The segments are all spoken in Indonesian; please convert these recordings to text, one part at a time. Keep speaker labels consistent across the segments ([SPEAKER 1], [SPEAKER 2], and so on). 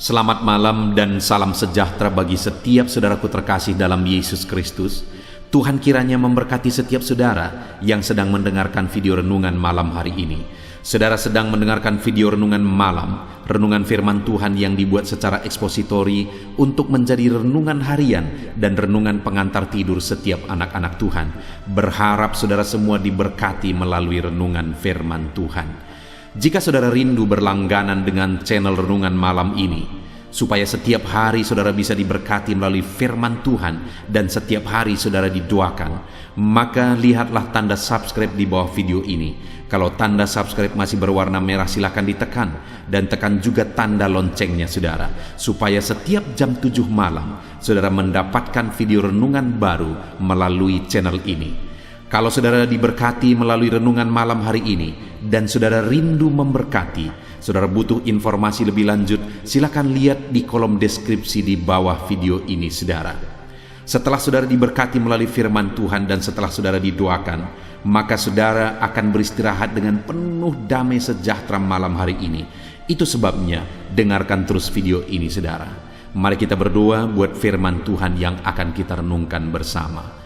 [SPEAKER 1] Selamat malam dan salam sejahtera bagi setiap saudaraku terkasih dalam Yesus Kristus. Tuhan kiranya memberkati setiap saudara yang sedang mendengarkan video renungan malam hari ini. Saudara sedang mendengarkan video renungan malam, renungan firman Tuhan yang dibuat secara ekspositori untuk menjadi renungan harian dan renungan pengantar tidur setiap anak-anak Tuhan. Berharap saudara semua diberkati melalui renungan firman Tuhan. Jika saudara rindu berlangganan dengan channel renungan malam ini, supaya setiap hari saudara bisa diberkati melalui firman Tuhan dan setiap hari saudara didoakan, maka lihatlah tanda subscribe di bawah video ini. Kalau tanda subscribe masih berwarna merah, silakan ditekan dan tekan juga tanda loncengnya saudara, supaya setiap jam 7 malam saudara mendapatkan video renungan baru melalui channel ini. Kalau saudara diberkati melalui renungan malam hari ini dan saudara rindu memberkati, saudara butuh informasi lebih lanjut, silakan lihat di kolom deskripsi di bawah video ini saudara. Setelah saudara diberkati melalui firman Tuhan dan setelah saudara didoakan, maka saudara akan beristirahat dengan penuh damai sejahtera malam hari ini. Itu sebabnya dengarkan terus video ini saudara. Mari kita berdoa buat firman Tuhan yang akan kita renungkan bersama.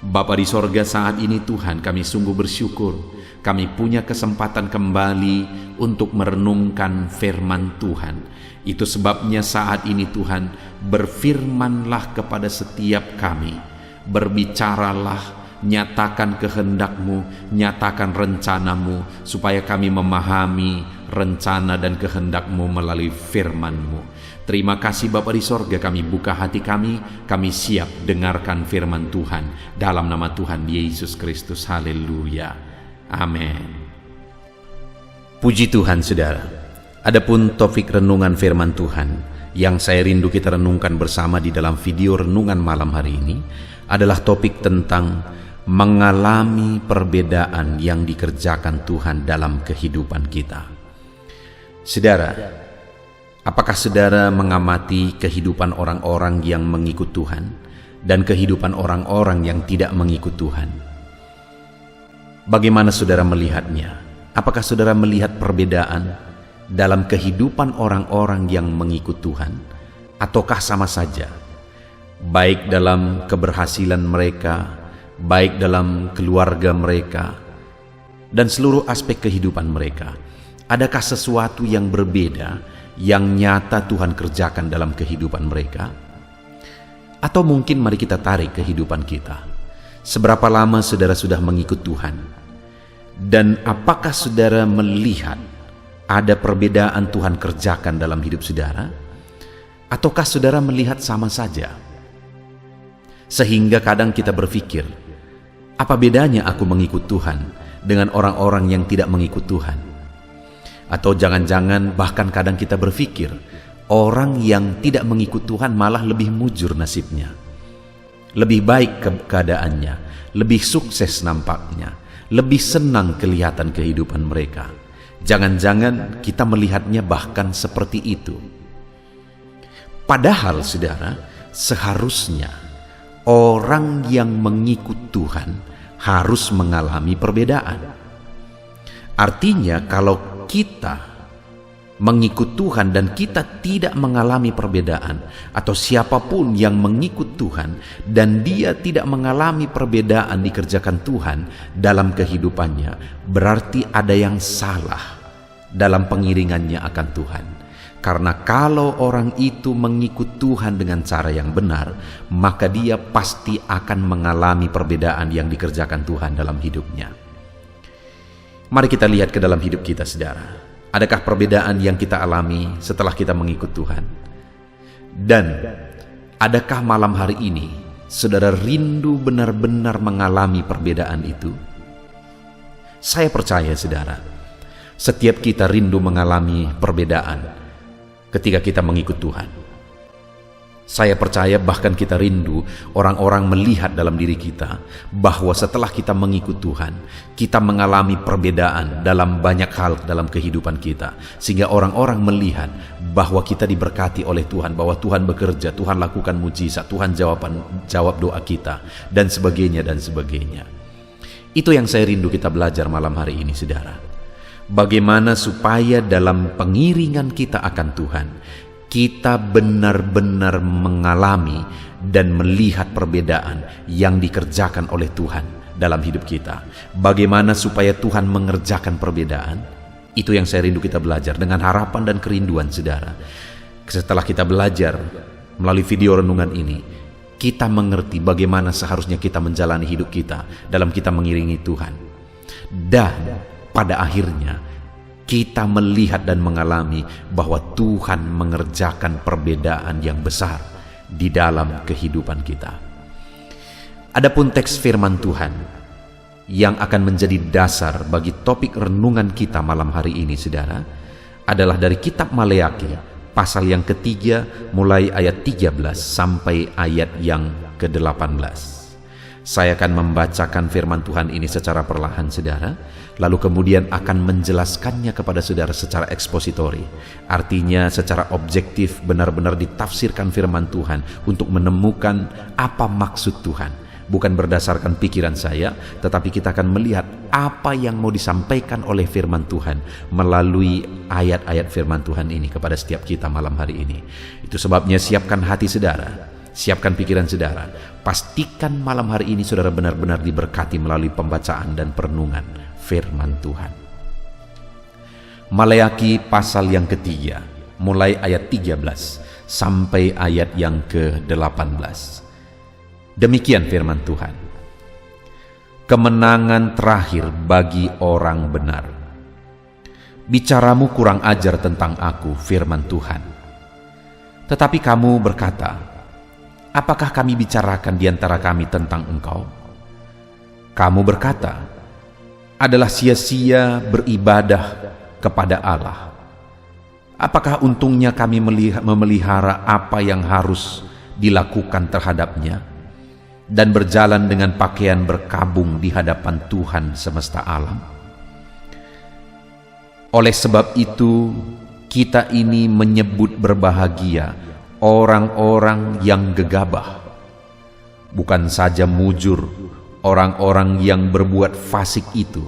[SPEAKER 1] Bapa di sorga, saat ini Tuhan kami sungguh bersyukur kami punya kesempatan kembali untuk merenungkan firman Tuhan. Itu sebabnya saat ini Tuhan, berfirmanlah kepada setiap kami, berbicaralah, nyatakan kehendak-Mu, nyatakan rencana-Mu, supaya kami memahami rencana dan kehendak-Mu melalui firman-Mu. Terima kasih Bapa di sorga, kami buka hati kami siap dengarkan firman Tuhan. Dalam nama Tuhan Yesus Kristus, haleluya, amin. Puji Tuhan saudara. Adapun topik renungan firman Tuhan yang saya rindu kita renungkan bersama di dalam video renungan malam hari ini adalah topik tentang mengalami perbedaan yang dikerjakan Tuhan dalam kehidupan kita. Saudara, apakah saudara mengamati kehidupan orang-orang yang mengikut Tuhan dan kehidupan orang-orang yang tidak mengikut Tuhan? Bagaimana saudara melihatnya? Apakah saudara melihat perbedaan dalam kehidupan orang-orang yang mengikut Tuhan? Ataukah sama saja? Baik dalam keberhasilan mereka, baik dalam keluarga mereka, dan seluruh aspek kehidupan mereka. Adakah sesuatu yang berbeda yang nyata Tuhan kerjakan dalam kehidupan mereka? Atau mungkin mari kita tarik kehidupan kita. Seberapa lama saudara sudah mengikut Tuhan? Dan apakah saudara melihat ada perbedaan Tuhan kerjakan dalam hidup saudara? Ataukah saudara melihat sama saja? Sehingga kadang kita berpikir, apa bedanya aku mengikut Tuhan dengan orang-orang yang tidak mengikut Tuhan? Atau jangan-jangan bahkan kadang kita berpikir, orang yang tidak mengikut Tuhan malah lebih mujur nasibnya, lebih baik keadaannya, lebih sukses nampaknya, lebih senang kelihatan kehidupan mereka. Jangan-jangan kita melihatnya bahkan seperti itu. Padahal saudara, seharusnya orang yang mengikut Tuhan harus mengalami perbedaan. Artinya kalau kita mengikut Tuhan dan kita tidak mengalami perbedaan, atau siapapun yang mengikut Tuhan dan dia tidak mengalami perbedaan dikerjakan Tuhan dalam kehidupannya, berarti ada yang salah dalam pengiringannya akan Tuhan. Karena kalau orang itu mengikut Tuhan dengan cara yang benar, maka dia pasti akan mengalami perbedaan yang dikerjakan Tuhan dalam hidupnya. Mari kita lihat ke dalam hidup kita saudara. Adakah perbedaan yang kita alami setelah kita mengikut Tuhan? Dan adakah malam hari ini saudara rindu benar-benar mengalami perbedaan itu? Saya percaya saudara, setiap kita rindu mengalami perbedaan ketika kita mengikut Tuhan. Saya percaya bahkan kita rindu orang-orang melihat dalam diri kita bahwa setelah kita mengikut Tuhan, kita mengalami perbedaan dalam banyak hal dalam kehidupan kita. Sehingga orang-orang melihat bahwa kita diberkati oleh Tuhan, bahwa Tuhan bekerja, Tuhan lakukan mujizat, Tuhan jawab doa kita, dan sebagainya dan sebagainya. Itu yang saya rindu kita belajar malam hari ini saudara. Bagaimana supaya dalam pengiringan kita akan Tuhan, kita benar-benar mengalami dan melihat perbedaan yang dikerjakan oleh Tuhan dalam hidup kita. Bagaimana supaya Tuhan mengerjakan perbedaan? Itu yang saya rindu kita belajar dengan harapan dan kerinduan saudara. Setelah kita belajar melalui video renungan ini, kita mengerti bagaimana seharusnya kita menjalani hidup kita dalam kita mengiringi Tuhan. Dan pada akhirnya kita melihat dan mengalami bahwa Tuhan mengerjakan perbedaan yang besar di dalam kehidupan kita. Adapun teks firman Tuhan yang akan menjadi dasar bagi topik renungan kita malam hari ini, saudara, adalah dari kitab Maleakhi pasal yang ketiga mulai ayat 13 sampai ayat yang ke-18. Saya akan membacakan firman Tuhan ini secara perlahan, saudara, lalu kemudian akan menjelaskannya kepada saudara secara ekspositori. Artinya secara objektif benar-benar ditafsirkan firman Tuhan untuk menemukan apa maksud Tuhan. Bukan berdasarkan pikiran saya, tetapi kita akan melihat apa yang mau disampaikan oleh firman Tuhan melalui ayat-ayat firman Tuhan ini kepada setiap kita malam hari ini. Itu sebabnya siapkan hati saudara, siapkan pikiran saudara. Pastikan malam hari ini saudara benar-benar diberkati melalui pembacaan dan perenungan firman Tuhan. Maleakhi pasal yang ketiga, mulai ayat 13 sampai ayat yang ke-18. Demikian firman Tuhan. Kemenangan terakhir bagi orang benar. Bicaramu kurang ajar tentang aku, firman Tuhan. Tetapi kamu berkata, apakah kami bicarakan di antara kami tentang engkau? Kamu berkata, adalah sia-sia beribadah kepada Allah. Apakah untungnya kami memelihara apa yang harus dilakukan terhadapnya dan berjalan dengan pakaian berkabung di hadapan Tuhan semesta alam? Oleh sebab itu, kita ini menyebut berbahagia orang-orang yang gegabah, bukan saja mujur orang-orang yang berbuat fasik itu,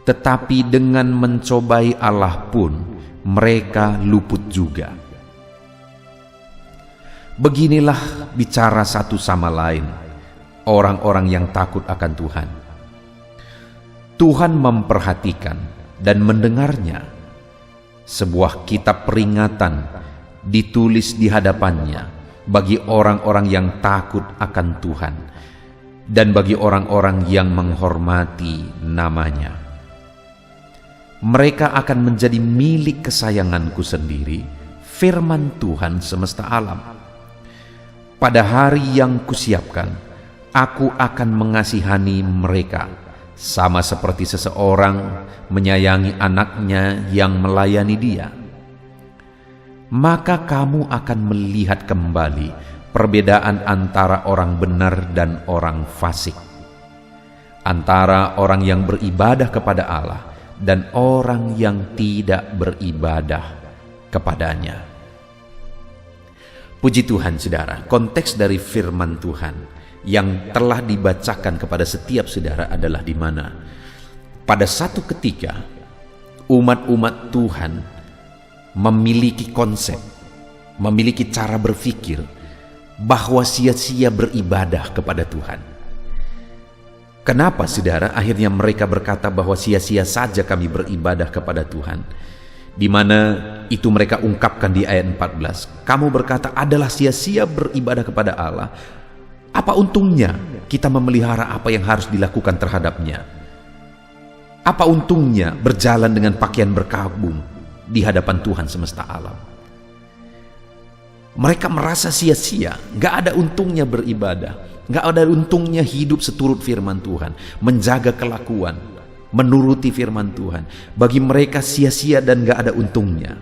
[SPEAKER 1] tetapi dengan mencobai Allah pun mereka luput juga. Beginilah bicara satu sama lain orang-orang yang takut akan Tuhan. Tuhan memperhatikan dan mendengarnya. Sebuah kitab peringatan ditulis di hadapannya bagi orang-orang yang takut akan Tuhan dan bagi orang-orang yang menghormati namanya. Mereka akan menjadi milik kesayanganku sendiri, firman Tuhan semesta alam. Pada hari yang kusiapkan, aku akan mengasihani mereka, sama seperti seseorang menyayangi anaknya yang melayani dia. Maka kamu akan melihat kembali perbedaan antara orang benar dan orang fasik, antara orang yang beribadah kepada Allah dan orang yang tidak beribadah kepadanya. Puji Tuhan, saudara, konteks dari firman Tuhan yang telah dibacakan kepada setiap saudara adalah di mana pada satu ketika umat-umat Tuhan memiliki konsep, memiliki cara berpikir bahwa sia-sia beribadah kepada Tuhan. Kenapa, saudara, akhirnya mereka berkata bahwa sia-sia saja kami beribadah kepada Tuhan? Di mana itu mereka ungkapkan di ayat 14. Kamu berkata adalah sia-sia beribadah kepada Allah. Apa untungnya kita memelihara apa yang harus dilakukan terhadapnya? Apa untungnya berjalan dengan pakaian berkabung di hadapan Tuhan semesta alam? Mereka merasa sia-sia, gak ada untungnya beribadah, gak ada untungnya hidup seturut firman Tuhan, menjaga kelakuan, menuruti firman Tuhan. Bagi mereka sia-sia dan gak ada untungnya.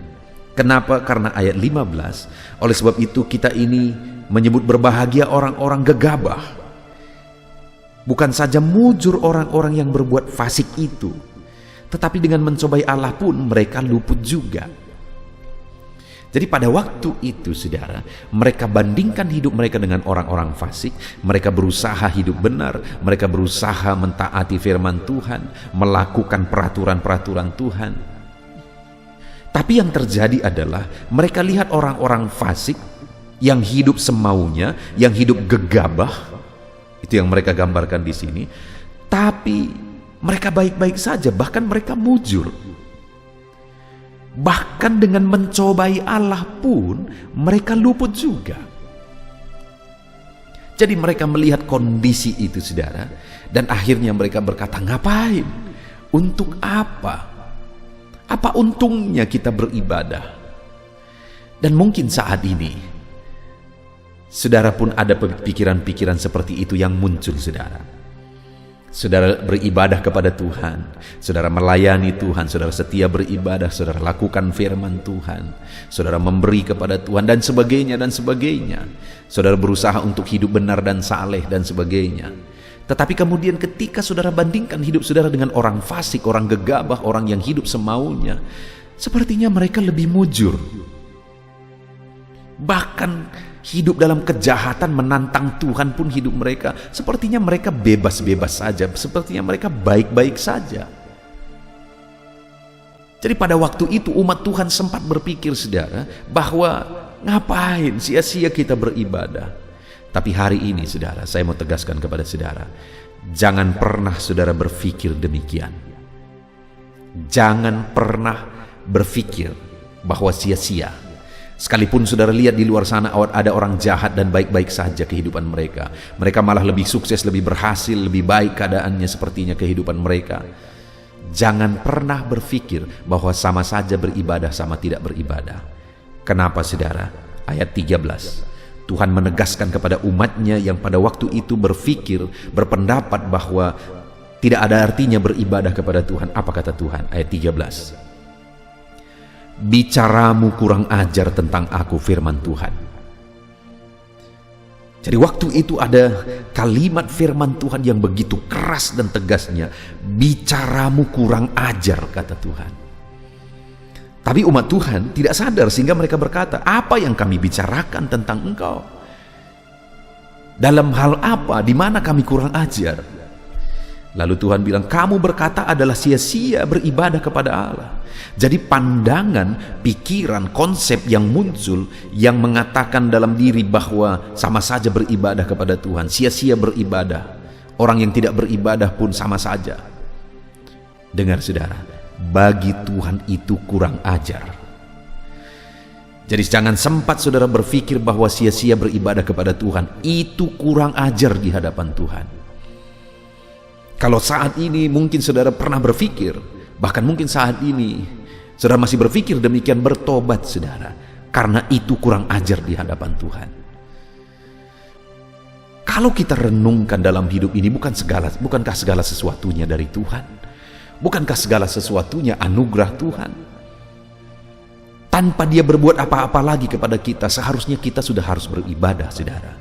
[SPEAKER 1] Kenapa? Karena ayat 15, oleh sebab itu kita ini menyebut berbahagia orang-orang gegabah, bukan saja mujur orang-orang yang berbuat fasik itu, tetapi dengan mencobai Allah pun mereka luput juga. Jadi pada waktu itu, saudara, mereka bandingkan hidup mereka dengan orang-orang fasik. Mereka berusaha hidup benar, mereka berusaha mentaati firman Tuhan, melakukan peraturan-peraturan Tuhan. Tapi yang terjadi adalah mereka lihat orang-orang fasik yang hidup semaunya, yang hidup gegabah. Itu yang mereka gambarkan di sini. Tapi mereka baik-baik saja, bahkan mereka mujur. Bahkan dengan mencobai Allah pun mereka luput juga. Jadi mereka melihat kondisi itu, saudara, dan akhirnya mereka berkata, ngapain? Untuk apa? Apa untungnya kita beribadah? Dan mungkin saat ini saudara pun ada pikiran-pikiran seperti itu yang muncul, saudara. Saudara beribadah kepada Tuhan, saudara melayani Tuhan, saudara setia beribadah, saudara lakukan firman Tuhan, saudara memberi kepada Tuhan, dan sebagainya dan sebagainya. Saudara berusaha untuk hidup benar dan saleh dan sebagainya. Tetapi kemudian ketika saudara bandingkan hidup saudara dengan orang fasik, orang gegabah, orang yang hidup semaunya, sepertinya mereka lebih mujur. Bahkan hidup dalam kejahatan, menantang Tuhan pun hidup mereka, sepertinya mereka bebas-bebas saja, sepertinya mereka baik-baik saja. Jadi pada waktu itu umat Tuhan sempat berpikir, saudara, bahwa ngapain sia-sia kita beribadah. Tapi hari ini, saudara, saya mau tegaskan kepada saudara, jangan pernah saudara berpikir demikian. Jangan pernah berpikir bahwa sia-sia. Sekalipun saudara lihat di luar sana ada orang jahat dan baik-baik saja kehidupan mereka. Mereka malah lebih sukses, lebih berhasil, lebih baik keadaannya sepertinya kehidupan mereka. Jangan pernah berpikir bahwa sama saja beribadah sama tidak beribadah. Kenapa, saudara? Ayat 13. Tuhan menegaskan kepada umatnya yang pada waktu itu berpikir, berpendapat bahwa tidak ada artinya beribadah kepada Tuhan. Apa kata Tuhan? Ayat 13. Bicaramu kurang ajar tentang aku, firman Tuhan. Jadi waktu itu ada kalimat firman Tuhan yang begitu keras dan tegasnya. Bicaramu kurang ajar, kata Tuhan. Tapi umat Tuhan tidak sadar sehingga mereka berkata, apa yang kami bicarakan tentang engkau? Dalam hal apa? Di mana kami kurang ajar? Lalu Tuhan bilang, kamu berkata adalah sia-sia beribadah kepada Allah. Jadi pandangan, pikiran, konsep yang muncul yang mengatakan dalam diri bahwa sama saja beribadah kepada Tuhan, sia-sia beribadah. Orang yang tidak beribadah pun sama saja. Dengar, saudara, bagi Tuhan itu kurang ajar. Jadi jangan sempat saudara berpikir bahwa sia-sia beribadah kepada Tuhan. Itu kurang ajar di hadapan Tuhan. Kalau saat ini mungkin saudara pernah berpikir, bahkan mungkin saat ini saudara masih berpikir demikian, bertobat, saudara, karena itu kurang ajar di hadapan Tuhan. Kalau kita renungkan dalam hidup ini, bukankah segala sesuatunya dari Tuhan? Bukankah segala sesuatunya anugerah Tuhan? Tanpa Dia berbuat apa-apa lagi kepada kita, seharusnya kita sudah harus beribadah, saudara.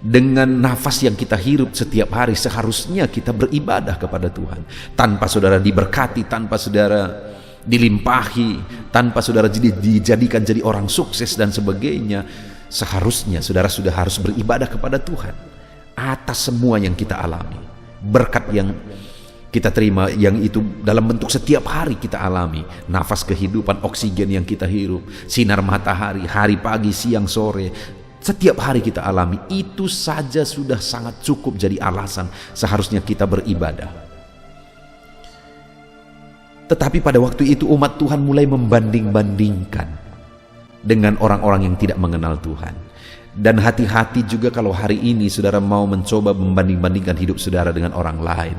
[SPEAKER 1] Dengan nafas yang kita hirup setiap hari, seharusnya kita beribadah kepada Tuhan. Tanpa saudara diberkati, tanpa saudara dilimpahi, tanpa saudara dijadikan jadi orang sukses dan sebagainya, seharusnya saudara sudah harus beribadah kepada Tuhan atas semua yang kita alami. Berkat yang kita terima, yang itu dalam bentuk setiap hari kita alami, nafas kehidupan, oksigen yang kita hirup, sinar matahari, hari pagi, siang, sore, setiap hari kita alami, itu saja sudah sangat cukup jadi alasan seharusnya kita beribadah. Tetapi pada waktu itu umat Tuhan mulai membanding-bandingkan dengan orang-orang yang tidak mengenal Tuhan. Dan hati-hati juga kalau hari ini saudara mau mencoba membanding-bandingkan hidup saudara dengan orang lain.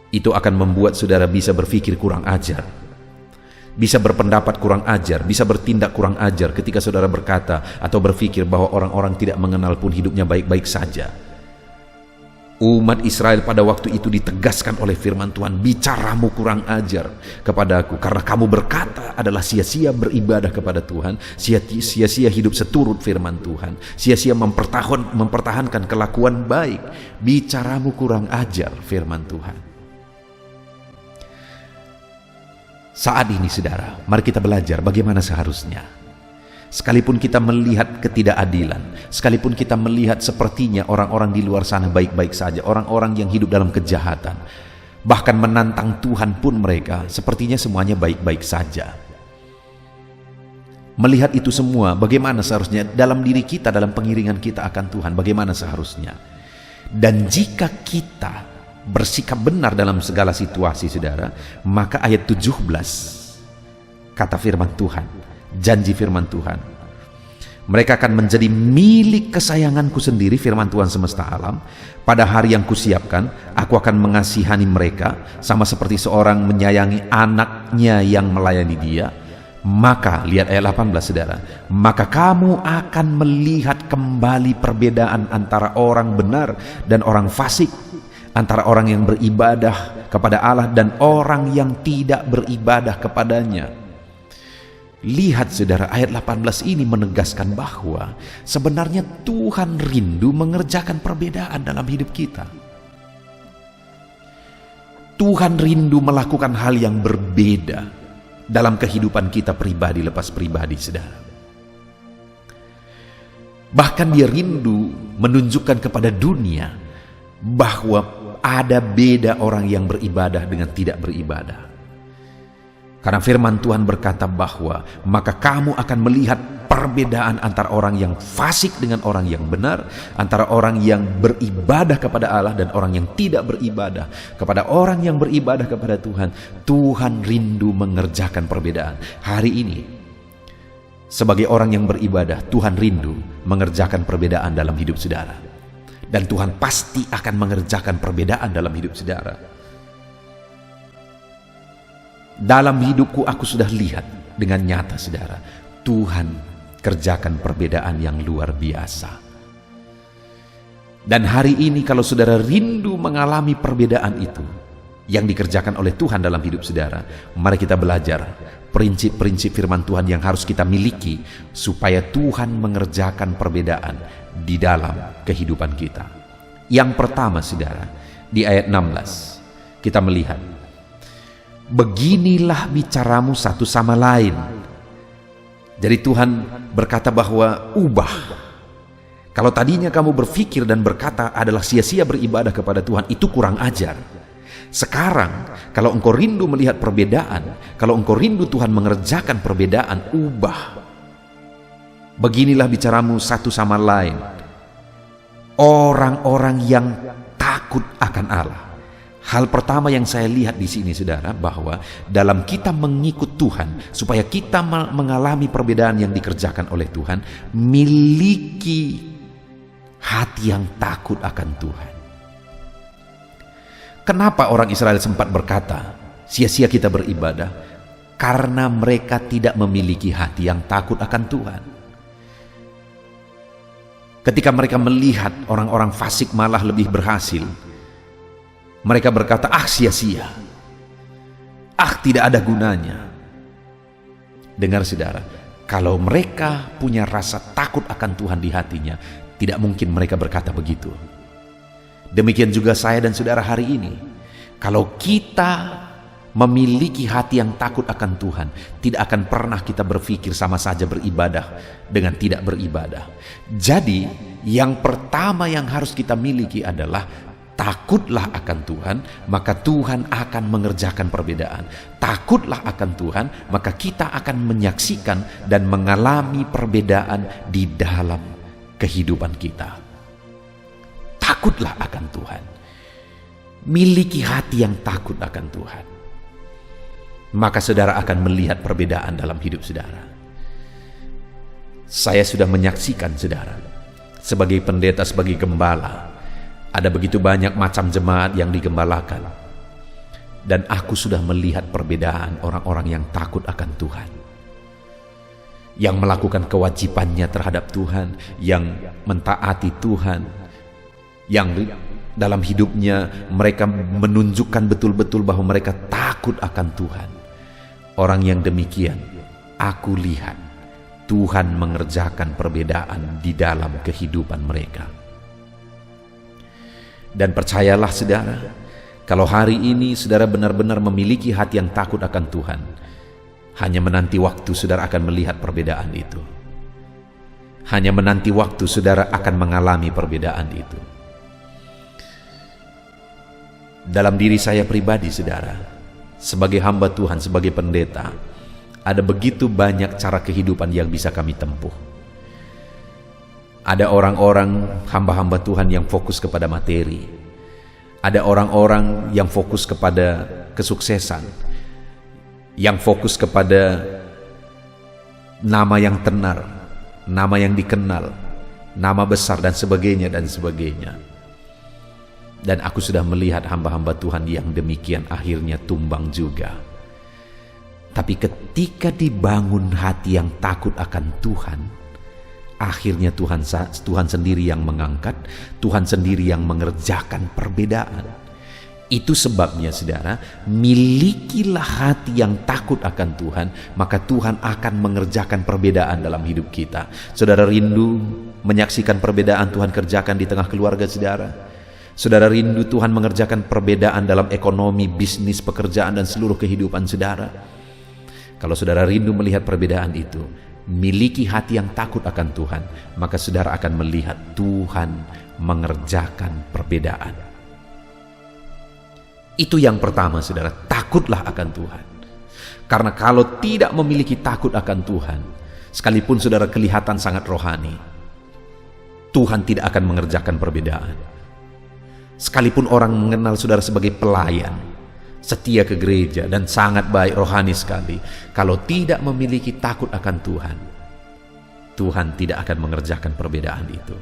[SPEAKER 1] Itu akan membuat saudara bisa berpikir kurang ajar, bisa berpendapat kurang ajar, bisa bertindak kurang ajar ketika saudara berkata atau berpikir bahwa orang-orang tidak mengenal pun hidupnya baik-baik saja. Umat Israel pada waktu itu ditegaskan oleh firman Tuhan, bicaramu kurang ajar kepadaku, karena kamu berkata adalah sia-sia beribadah kepada Tuhan, sia-sia hidup seturut firman Tuhan, sia-sia mempertahankan kelakuan baik. Bicaramu kurang ajar, firman Tuhan. Saat ini, saudara, mari kita belajar bagaimana seharusnya. Sekalipun kita melihat ketidakadilan, sekalipun kita melihat sepertinya orang-orang di luar sana baik-baik saja, orang-orang yang hidup dalam kejahatan, bahkan menantang Tuhan pun mereka sepertinya semuanya baik-baik saja. melihat itu semua, bagaimana seharusnya dalam diri kita, dalam pengiringan kita akan Tuhan, bagaimana seharusnya. Dan jika kita bersikap benar dalam segala situasi, saudara, maka ayat 17 kata firman Tuhan, janji firman Tuhan, mereka akan menjadi milik kesayanganku sendiri, firman Tuhan semesta alam. Pada hari yang kusiapkan, aku akan mengasihani mereka sama seperti seorang menyayangi anaknya yang melayani dia. Maka, lihat ayat 18 saudara, maka kamu akan melihat kembali perbedaan antara orang benar dan orang fasik, antara orang yang beribadah kepada Allah dan orang yang tidak beribadah kepadanya. Lihat saudara, ayat 18 ini menegaskan bahwa sebenarnya Tuhan rindu mengerjakan perbedaan dalam hidup kita. Tuhan rindu melakukan hal yang berbeda dalam kehidupan kita pribadi lepas pribadi, saudara. Bahkan dia rindu menunjukkan kepada dunia bahwa ada beda orang yang beribadah dengan tidak beribadah. Karena firman Tuhan berkata bahwa maka kamu akan melihat perbedaan antara orang yang fasik dengan orang yang benar, antara orang yang beribadah kepada Allah dan orang yang tidak beribadah kepada orang yang beribadah kepada Tuhan. Tuhan rindu mengerjakan perbedaan. Hari ini sebagai orang yang beribadah, Tuhan rindu mengerjakan perbedaan dalam hidup saudara. Dan Tuhan pasti akan mengerjakan perbedaan dalam hidup saudara. Dalam hidupku aku sudah lihat dengan nyata, saudara, Tuhan kerjakan perbedaan yang luar biasa. Dan hari ini kalau saudara rindu mengalami perbedaan itu yang dikerjakan oleh Tuhan dalam hidup saudara, mari kita belajar prinsip-prinsip firman Tuhan yang harus kita miliki supaya Tuhan mengerjakan perbedaan di dalam kehidupan kita. Yang pertama, saudara, di ayat 16 kita melihat, beginilah bicaramu satu sama lain. Jadi Tuhan berkata bahwa ubah. Kalau tadinya kamu berpikir dan berkata adalah sia-sia beribadah kepada Tuhan, itu kurang ajar. Sekarang kalau engkau rindu melihat perbedaan, kalau engkau rindu Tuhan mengerjakan perbedaan, ubah. Beginilah bicaramu satu sama lain, orang-orang yang takut akan Allah. Hal pertama yang saya lihat di sini, saudara, bahwa dalam kita mengikut Tuhan, supaya kita mengalami perbedaan yang dikerjakan oleh Tuhan, miliki hati yang takut akan Tuhan. Kenapa orang Israel sempat berkata, sia-sia kita beribadah? Karena mereka tidak memiliki hati yang takut akan Tuhan. Ketika mereka melihat orang-orang fasik malah lebih berhasil, mereka berkata, ah sia-sia, ah tidak ada gunanya. Dengar saudara, kalau mereka punya rasa takut akan Tuhan di hatinya, tidak mungkin mereka berkata begitu. Demikian juga saya dan saudara hari ini. Kalau kita memiliki hati yang takut akan Tuhan, tidak akan pernah kita berpikir sama saja beribadah dengan tidak beribadah. Jadi yang pertama yang harus kita miliki adalah takutlah akan Tuhan, maka Tuhan akan mengerjakan perbedaan. Takutlah akan Tuhan, maka kita akan menyaksikan dan mengalami perbedaan di dalam kehidupan kita. Takutlah akan Tuhan. Miliki hati yang takut akan Tuhan. Maka saudara akan melihat perbedaan dalam hidup saudara. Saya sudah menyaksikan, saudara, sebagai pendeta, sebagai gembala, ada begitu banyak macam jemaat yang digembalakan. Dan aku sudah melihat perbedaan orang-orang yang takut akan Tuhan, yang melakukan kewajibannya terhadap Tuhan, yang mentaati Tuhan, yang dalam hidupnya mereka menunjukkan betul-betul bahwa mereka takut akan Tuhan. Orang yang demikian, aku lihat Tuhan mengerjakan perbedaan di dalam kehidupan mereka. Dan percayalah saudara, kalau hari ini saudara benar-benar memiliki hati yang takut akan Tuhan, hanya menanti waktu saudara akan melihat perbedaan itu. Hanya menanti waktu saudara akan mengalami perbedaan itu. Dalam diri saya pribadi, saudara, sebagai hamba Tuhan, sebagai pendeta, ada begitu banyak cara kehidupan yang bisa kami tempuh. Ada orang-orang hamba-hamba Tuhan yang fokus kepada materi. Ada orang-orang yang fokus kepada kesuksesan, yang fokus kepada nama yang tenar, nama yang dikenal, nama besar dan sebagainya dan sebagainya. Dan aku sudah melihat hamba-hamba Tuhan yang demikian akhirnya tumbang juga. Tapi ketika dibangun hati yang takut akan Tuhan, akhirnya Tuhan sendiri yang mengangkat, Tuhan sendiri yang mengerjakan perbedaan. Itu sebabnya saudara, milikilah hati yang takut akan Tuhan, maka Tuhan akan mengerjakan perbedaan dalam hidup kita. Saudara rindu menyaksikan perbedaan Tuhan kerjakan di tengah keluarga saudara? Saudara rindu Tuhan mengerjakan perbedaan dalam ekonomi, bisnis, pekerjaan dan seluruh kehidupan saudara? Kalau saudara rindu melihat perbedaan itu, miliki hati yang takut akan Tuhan, maka saudara akan melihat Tuhan mengerjakan perbedaan. Itu yang pertama saudara, takutlah akan Tuhan. Karena kalau tidak memiliki takut akan Tuhan, sekalipun saudara kelihatan sangat rohani, Tuhan tidak akan mengerjakan perbedaan. Sekalipun orang mengenal saudara sebagai pelayan, setia ke gereja dan sangat baik rohani sekali, kalau tidak memiliki takut akan Tuhan, Tuhan tidak akan mengerjakan perbedaan itu.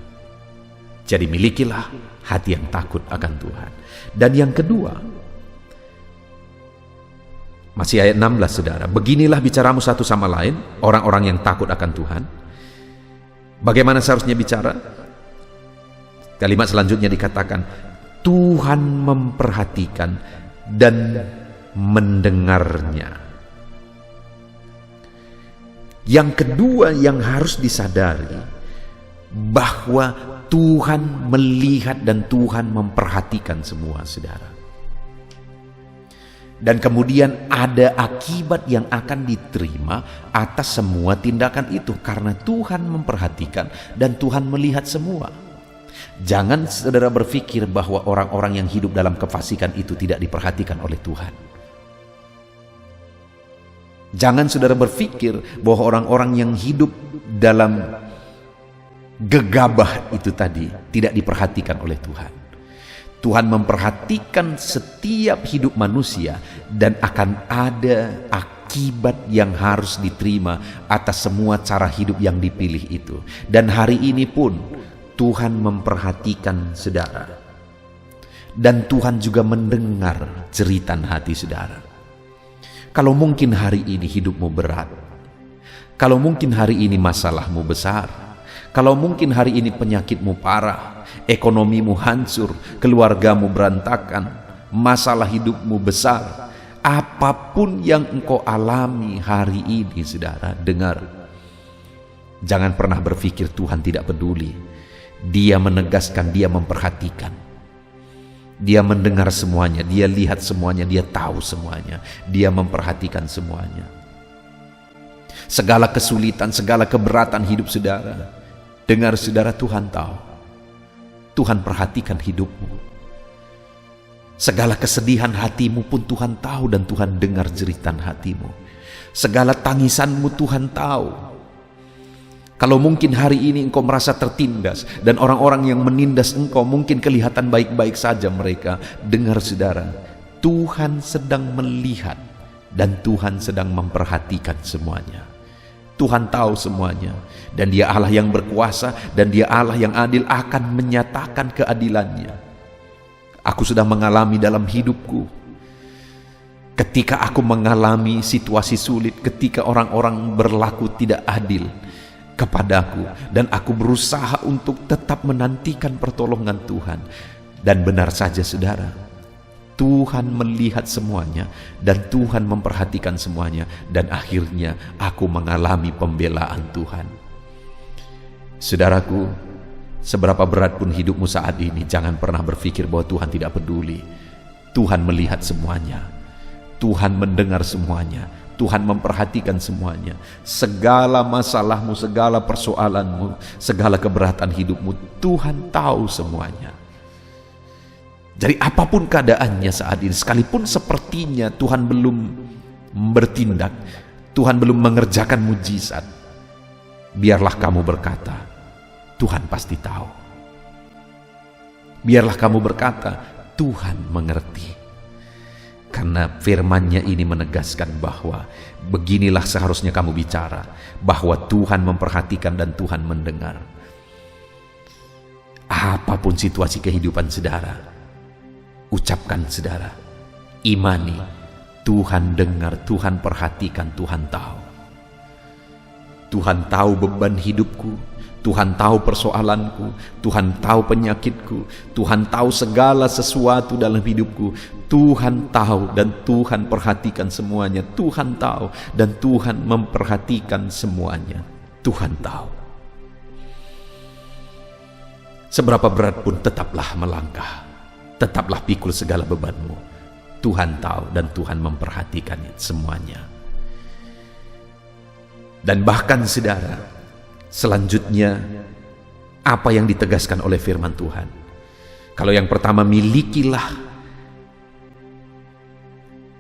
[SPEAKER 1] Jadi milikilah hati yang takut akan Tuhan. Dan yang kedua, masih ayat 16 saudara, beginilah bicaramu satu sama lain, orang-orang yang takut akan Tuhan. Bagaimana seharusnya bicara? Kalimat selanjutnya dikatakan, Tuhan memperhatikan dan mendengarnya. Yang kedua yang harus disadari, bahwa Tuhan melihat dan Tuhan memperhatikan semua saudara. Dan kemudian ada akibat yang akan diterima atas semua tindakan itu, karena Tuhan memperhatikan dan Tuhan melihat semua. Jangan saudara berpikir bahwa orang-orang yang hidup dalam kefasikan itu tidak diperhatikan oleh Tuhan. Jangan saudara berpikir bahwa orang-orang yang hidup dalam gegabah itu tadi tidak diperhatikan oleh Tuhan. Tuhan memperhatikan setiap hidup manusia dan akan ada akibat yang harus diterima atas semua cara hidup yang dipilih itu. Dan hari ini pun Tuhan memperhatikan saudara. Dan Tuhan juga mendengar jeritan hati saudara. Kalau mungkin hari ini hidupmu berat, kalau mungkin hari ini masalahmu besar, kalau mungkin hari ini penyakitmu parah, ekonomimu hancur, keluargamu berantakan, masalah hidupmu besar, apapun yang engkau alami hari ini saudara, dengar. Jangan pernah berpikir Tuhan tidak peduli. Dia menegaskan, dia memperhatikan. Dia mendengar semuanya, dia lihat semuanya, dia tahu semuanya. Dia memperhatikan semuanya. Segala kesulitan, segala keberatan hidup saudara, dengar saudara, Tuhan tahu. Tuhan perhatikan hidupmu. Segala kesedihan hatimu pun Tuhan tahu dan Tuhan dengar jeritan hatimu. Segala tangisanmu Tuhan tahu. Kalau mungkin hari ini engkau merasa tertindas dan orang-orang yang menindas engkau mungkin kelihatan baik-baik saja mereka, dengar saudara, Tuhan sedang melihat dan Tuhan sedang memperhatikan semuanya. Tuhan tahu semuanya dan Dia Allah yang berkuasa dan Dia Allah yang adil akan menyatakan keadilannya. Aku sudah mengalami dalam hidupku, ketika aku mengalami situasi sulit, ketika orang-orang berlaku tidak adil kepadaku dan aku berusaha untuk tetap menantikan pertolongan Tuhan. Dan benar saja saudara, Tuhan melihat semuanya dan Tuhan memperhatikan semuanya, dan akhirnya aku mengalami pembelaan Tuhan. Saudaraku, seberapa berat pun hidupmu saat ini, jangan pernah berpikir bahwa Tuhan tidak peduli. Tuhan melihat semuanya, Tuhan mendengar semuanya, Tuhan memperhatikan semuanya. Segala masalahmu, segala persoalanmu, segala keberatan hidupmu, Tuhan tahu semuanya. Jadi apapun keadaannya saat ini, sekalipun sepertinya Tuhan belum bertindak, Tuhan belum mengerjakan mujizat, biarlah kamu berkata, Tuhan pasti tahu. Biarlah kamu berkata, Tuhan mengerti. Karena firman-Nya ini menegaskan bahwa beginilah seharusnya kamu bicara, bahwa Tuhan memperhatikan dan Tuhan mendengar. Apapun situasi kehidupan saudara, ucapkan saudara, imani, Tuhan dengar, Tuhan perhatikan, Tuhan tahu. Tuhan tahu beban hidupku, Tuhan tahu persoalanku, Tuhan tahu penyakitku, Tuhan tahu segala sesuatu dalam hidupku. Tuhan tahu dan Tuhan perhatikan semuanya. Tuhan tahu dan Tuhan memperhatikan semuanya. Tuhan tahu. Seberapa berat pun tetaplah melangkah, tetaplah pikul segala bebanmu. Tuhan tahu dan Tuhan memperhatikan semuanya. Dan bahkan saudara, selanjutnya apa yang ditegaskan oleh firman Tuhan? Kalau yang pertama, milikilah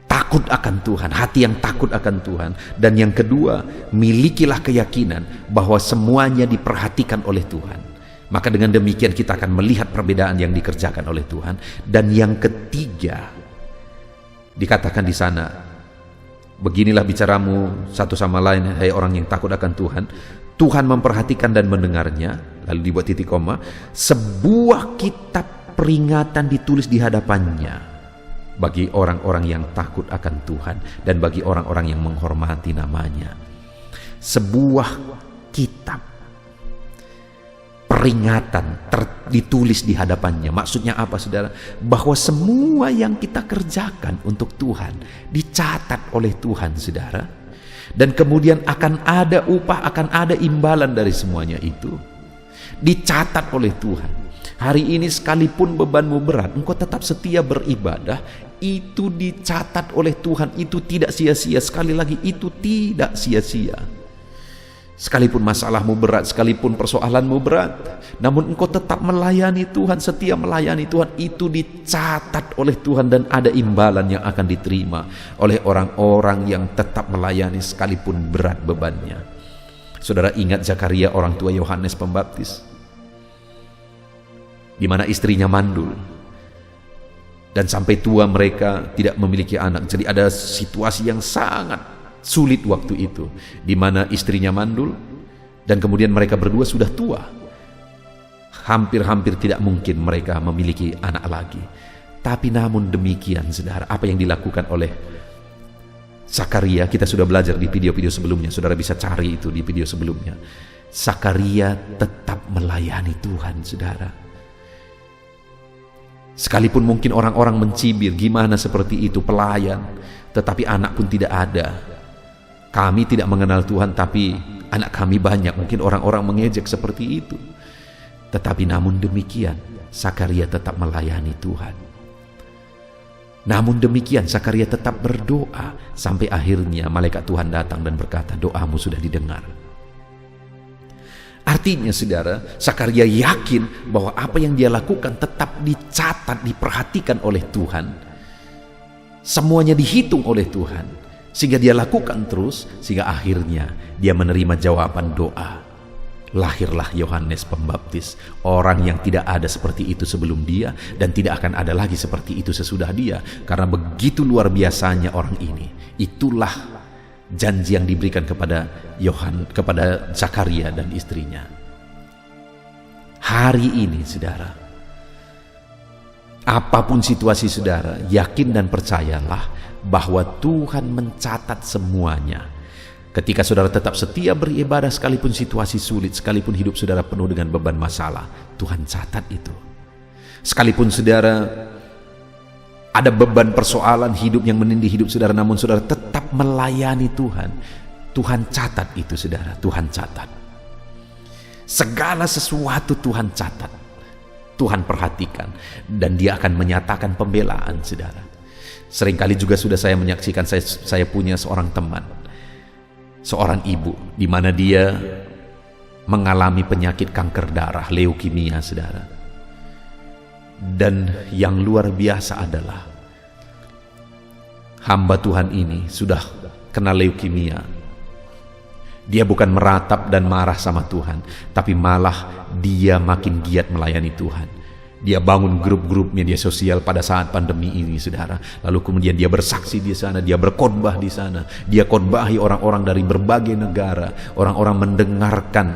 [SPEAKER 1] takut akan Tuhan, hati yang takut akan Tuhan. Dan yang kedua, milikilah keyakinan bahwa semuanya diperhatikan oleh Tuhan. Maka dengan demikian kita akan melihat perbedaan yang dikerjakan oleh Tuhan. Dan yang ketiga, dikatakan di sana, beginilah bicaramu satu sama lain, hai orang yang takut akan Tuhan. Tuhan memperhatikan dan mendengarnya. Lalu dibuat titik koma, sebuah kitab peringatan ditulis di hadapannya bagi orang-orang yang takut akan Tuhan dan bagi orang-orang yang menghormati namanya. Sebuah kitab peringatan ditulis di hadapannya. Maksudnya apa saudara? Bahwa semua yang kita kerjakan untuk Tuhan dicatat oleh Tuhan saudara. Dan kemudian akan ada upah, akan ada imbalan dari semuanya itu. Dicatat oleh Tuhan. Hari ini sekalipun bebanmu berat, engkau tetap setia beribadah, itu dicatat oleh Tuhan, itu tidak sia-sia. Sekali lagi, itu tidak sia-sia. Sekalipun masalahmu berat, sekalipun persoalanmu berat, namun engkau tetap melayani Tuhan, setia melayani Tuhan, itu dicatat oleh Tuhan dan ada imbalan yang akan diterima oleh orang-orang yang tetap melayani sekalipun berat bebannya. Saudara ingat Zakaria, orang tua Yohanes Pembaptis, di mana istrinya mandul dan sampai tua mereka tidak memiliki anak. Jadi ada situasi yang sangat sulit waktu itu, di mana istrinya mandul dan kemudian mereka berdua sudah tua. Hampir-hampir tidak mungkin mereka memiliki anak lagi. Tapi namun demikian saudara, apa yang dilakukan oleh Zakaria, kita sudah belajar di video-video sebelumnya, saudara bisa cari itu di video sebelumnya. Zakaria tetap melayani Tuhan saudara. Sekalipun mungkin orang-orang mencibir, gimana seperti itu pelayan, tetapi anak pun tidak ada. Kami tidak mengenal Tuhan tapi anak kami banyak. Mungkin orang-orang mengejek seperti itu. Tetapi namun demikian, Zakaria tetap melayani Tuhan. Namun demikian, Zakaria tetap berdoa. Sampai akhirnya malaikat Tuhan datang dan berkata, doamu sudah didengar. Artinya saudara, Zakaria yakin bahwa apa yang dia lakukan tetap dicatat, diperhatikan oleh Tuhan. Semuanya dihitung oleh Tuhan. Sehingga dia lakukan terus, sehingga akhirnya dia menerima jawaban doa. Lahirlah Yohanes Pembaptis, orang yang tidak ada seperti itu sebelum dia, dan tidak akan ada lagi seperti itu sesudah dia. Karena begitu luar biasanya orang ini. Itulah janji yang diberikan kepada kepada Zakaria dan istrinya. Hari ini saudara, apapun situasi saudara, yakin dan percayalah bahwa Tuhan mencatat semuanya. Ketika saudara tetap setia beribadah, sekalipun situasi sulit, sekalipun hidup saudara penuh dengan beban masalah, Tuhan catat itu. Sekalipun saudara ada beban persoalan hidup yang menindih hidup saudara, namun saudara tetap melayani Tuhan, Tuhan catat itu saudara. Tuhan catat segala sesuatu, Tuhan catat, Tuhan perhatikan, dan dia akan menyatakan pembelaan saudara. Seringkali juga sudah saya menyaksikan, saya punya seorang teman, seorang ibu, di mana dia mengalami penyakit kanker darah, leukemia saudara. Dan yang luar biasa adalah hamba Tuhan ini sudah kena leukemia Dia bukan meratap dan marah sama Tuhan, tapi malah dia makin giat melayani Tuhan. Dia bangun grup-grup media sosial pada saat pandemi ini, saudara. Lalu kemudian dia bersaksi di sana, dia berkhotbah di sana. Dia khotbahi orang-orang dari berbagai negara. Orang-orang mendengarkan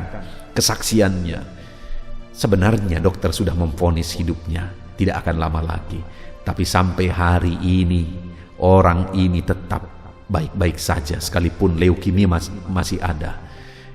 [SPEAKER 1] kesaksiannya. Sebenarnya dokter sudah memvonis hidupnya tidak akan lama lagi. Tapi sampai hari ini, orang ini tetap baik-baik saja, sekalipun leukemia masih ada.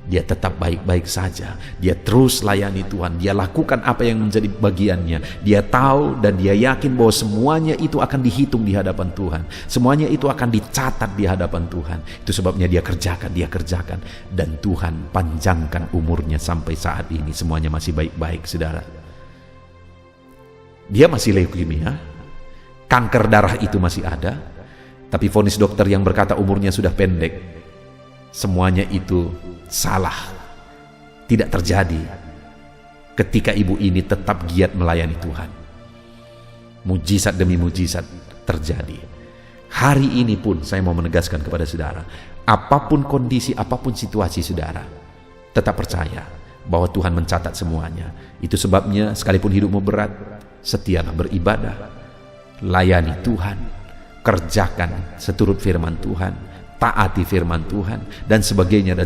[SPEAKER 1] Dia tetap baik-baik saja. Dia terus layani Tuhan. Dia lakukan apa yang menjadi bagiannya. Dia tahu dan dia yakin bahwa semuanya itu akan dihitung di hadapan Tuhan. Semuanya itu akan dicatat di hadapan Tuhan. Itu sebabnya dia kerjakan. Dan Tuhan panjangkan umurnya sampai saat ini. Semuanya masih baik-baik, saudara. Dia masih leukemia. Kanker darah itu masih ada. Tapi vonis dokter yang berkata umurnya sudah pendek, semuanya itu salah. Tidak terjadi ketika ibu ini tetap giat melayani Tuhan. Mujizat demi mujizat terjadi. Hari ini pun saya mau menegaskan kepada saudara, apapun kondisi, apapun situasi saudara, tetap percaya bahwa Tuhan mencatat semuanya. Itu sebabnya sekalipun hidupmu berat, setialah beribadah, layani Tuhan, kerjakan seturut firman Tuhan, taati firman Tuhan, dan sebagainya,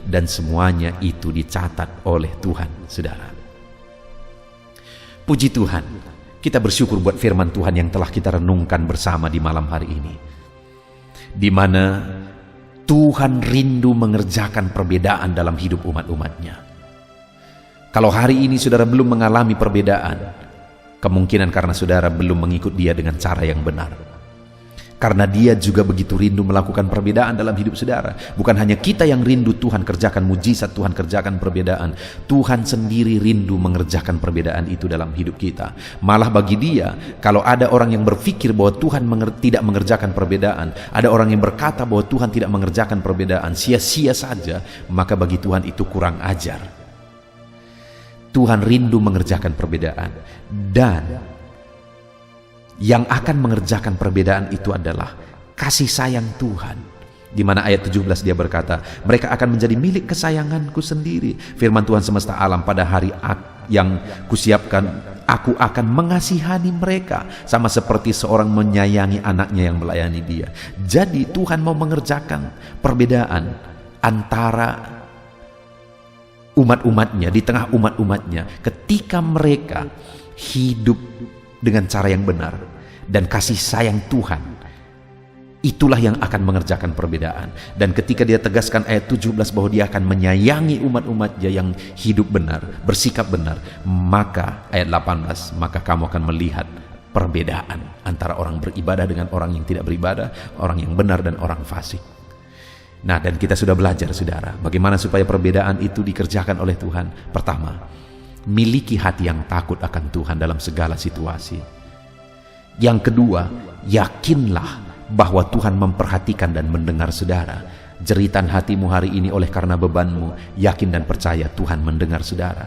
[SPEAKER 1] dan semuanya itu dicatat oleh Tuhan, saudara. Puji Tuhan, kita bersyukur buat firman Tuhan yang telah kita renungkan bersama di malam hari ini, di mana Tuhan rindu mengerjakan perbedaan dalam hidup umat-umatnya. Kalau hari ini saudara belum mengalami perbedaan, kemungkinan karena saudara belum mengikut Dia dengan cara yang benar. Karena Dia juga begitu rindu melakukan perbedaan dalam hidup saudara. Bukan hanya kita yang rindu Tuhan kerjakan mujizat, Tuhan kerjakan perbedaan. Tuhan sendiri rindu mengerjakan perbedaan itu dalam hidup kita. Malah bagi Dia, kalau ada orang yang berpikir bahwa Tuhan tidak mengerjakan perbedaan, ada orang yang berkata bahwa Tuhan tidak mengerjakan perbedaan, sia-sia saja, maka bagi Tuhan itu kurang ajar. Tuhan rindu mengerjakan perbedaan, dan yang akan mengerjakan perbedaan itu adalah kasih sayang Tuhan. Di mana ayat 17 Dia berkata, mereka akan menjadi milik kesayanganku sendiri. Firman Tuhan semesta alam, pada hari yang kusiapkan, aku akan mengasihani mereka, sama seperti seorang menyayangi anaknya yang melayani Dia. Jadi Tuhan mau mengerjakan perbedaan antara umat-umatnya, di tengah umat-umatnya, ketika mereka hidup dengan cara yang benar dan kasih sayang Tuhan. Itulah yang akan mengerjakan perbedaan. Dan ketika Dia tegaskan ayat 17 bahwa Dia akan menyayangi umat-umatnya yang hidup benar, bersikap benar, maka ayat 18, maka kamu akan melihat perbedaan antara orang beribadah dengan orang yang tidak beribadah, orang yang benar dan orang fasik. Nah, dan kita sudah belajar, saudara, bagaimana supaya perbedaan itu dikerjakan oleh Tuhan. Pertama, miliki hati yang takut akan Tuhan dalam segala situasi. Yang kedua, yakinlah bahwa Tuhan memperhatikan dan mendengar saudara. Jeritan hatimu hari ini oleh karena bebanmu, yakin dan percaya Tuhan mendengar saudara.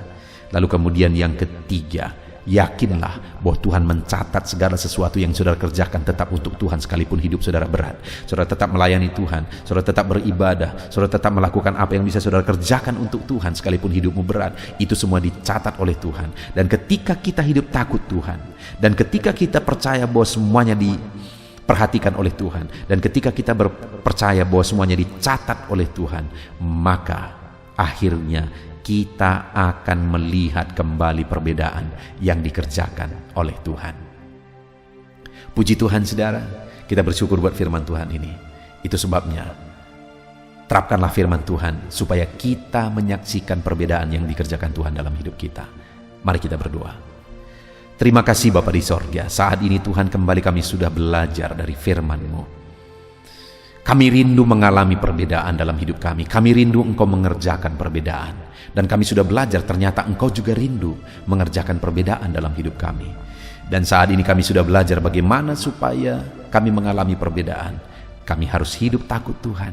[SPEAKER 1] Lalu kemudian yang ketiga, yakinlah bahwa Tuhan mencatat segala sesuatu yang saudara kerjakan tetap untuk Tuhan, sekalipun hidup saudara berat. Saudara tetap melayani Tuhan, saudara tetap beribadah, saudara tetap melakukan apa yang bisa saudara kerjakan untuk Tuhan, sekalipun hidupmu berat. Itu semua dicatat oleh Tuhan. Dan ketika kita hidup takut Tuhan, dan ketika kita percaya bahwa semuanya diperhatikan oleh Tuhan, dan ketika kita percaya bahwa semuanya dicatat oleh Tuhan, maka akhirnya kita akan melihat kembali perbedaan yang dikerjakan oleh Tuhan. Puji Tuhan, saudara, kita bersyukur buat firman Tuhan ini. Itu sebabnya terapkanlah firman Tuhan supaya kita menyaksikan perbedaan yang dikerjakan Tuhan dalam hidup kita. Mari kita berdoa. Terima kasih Bapa di sorga, saat ini Tuhan kembali kami sudah belajar dari firman-Mu. Kami rindu mengalami perbedaan dalam hidup kami. Kami rindu Engkau mengerjakan perbedaan. Dan kami sudah belajar ternyata Engkau juga rindu mengerjakan perbedaan dalam hidup kami. Dan saat ini kami sudah belajar bagaimana supaya kami mengalami perbedaan. Kami harus hidup takut Tuhan.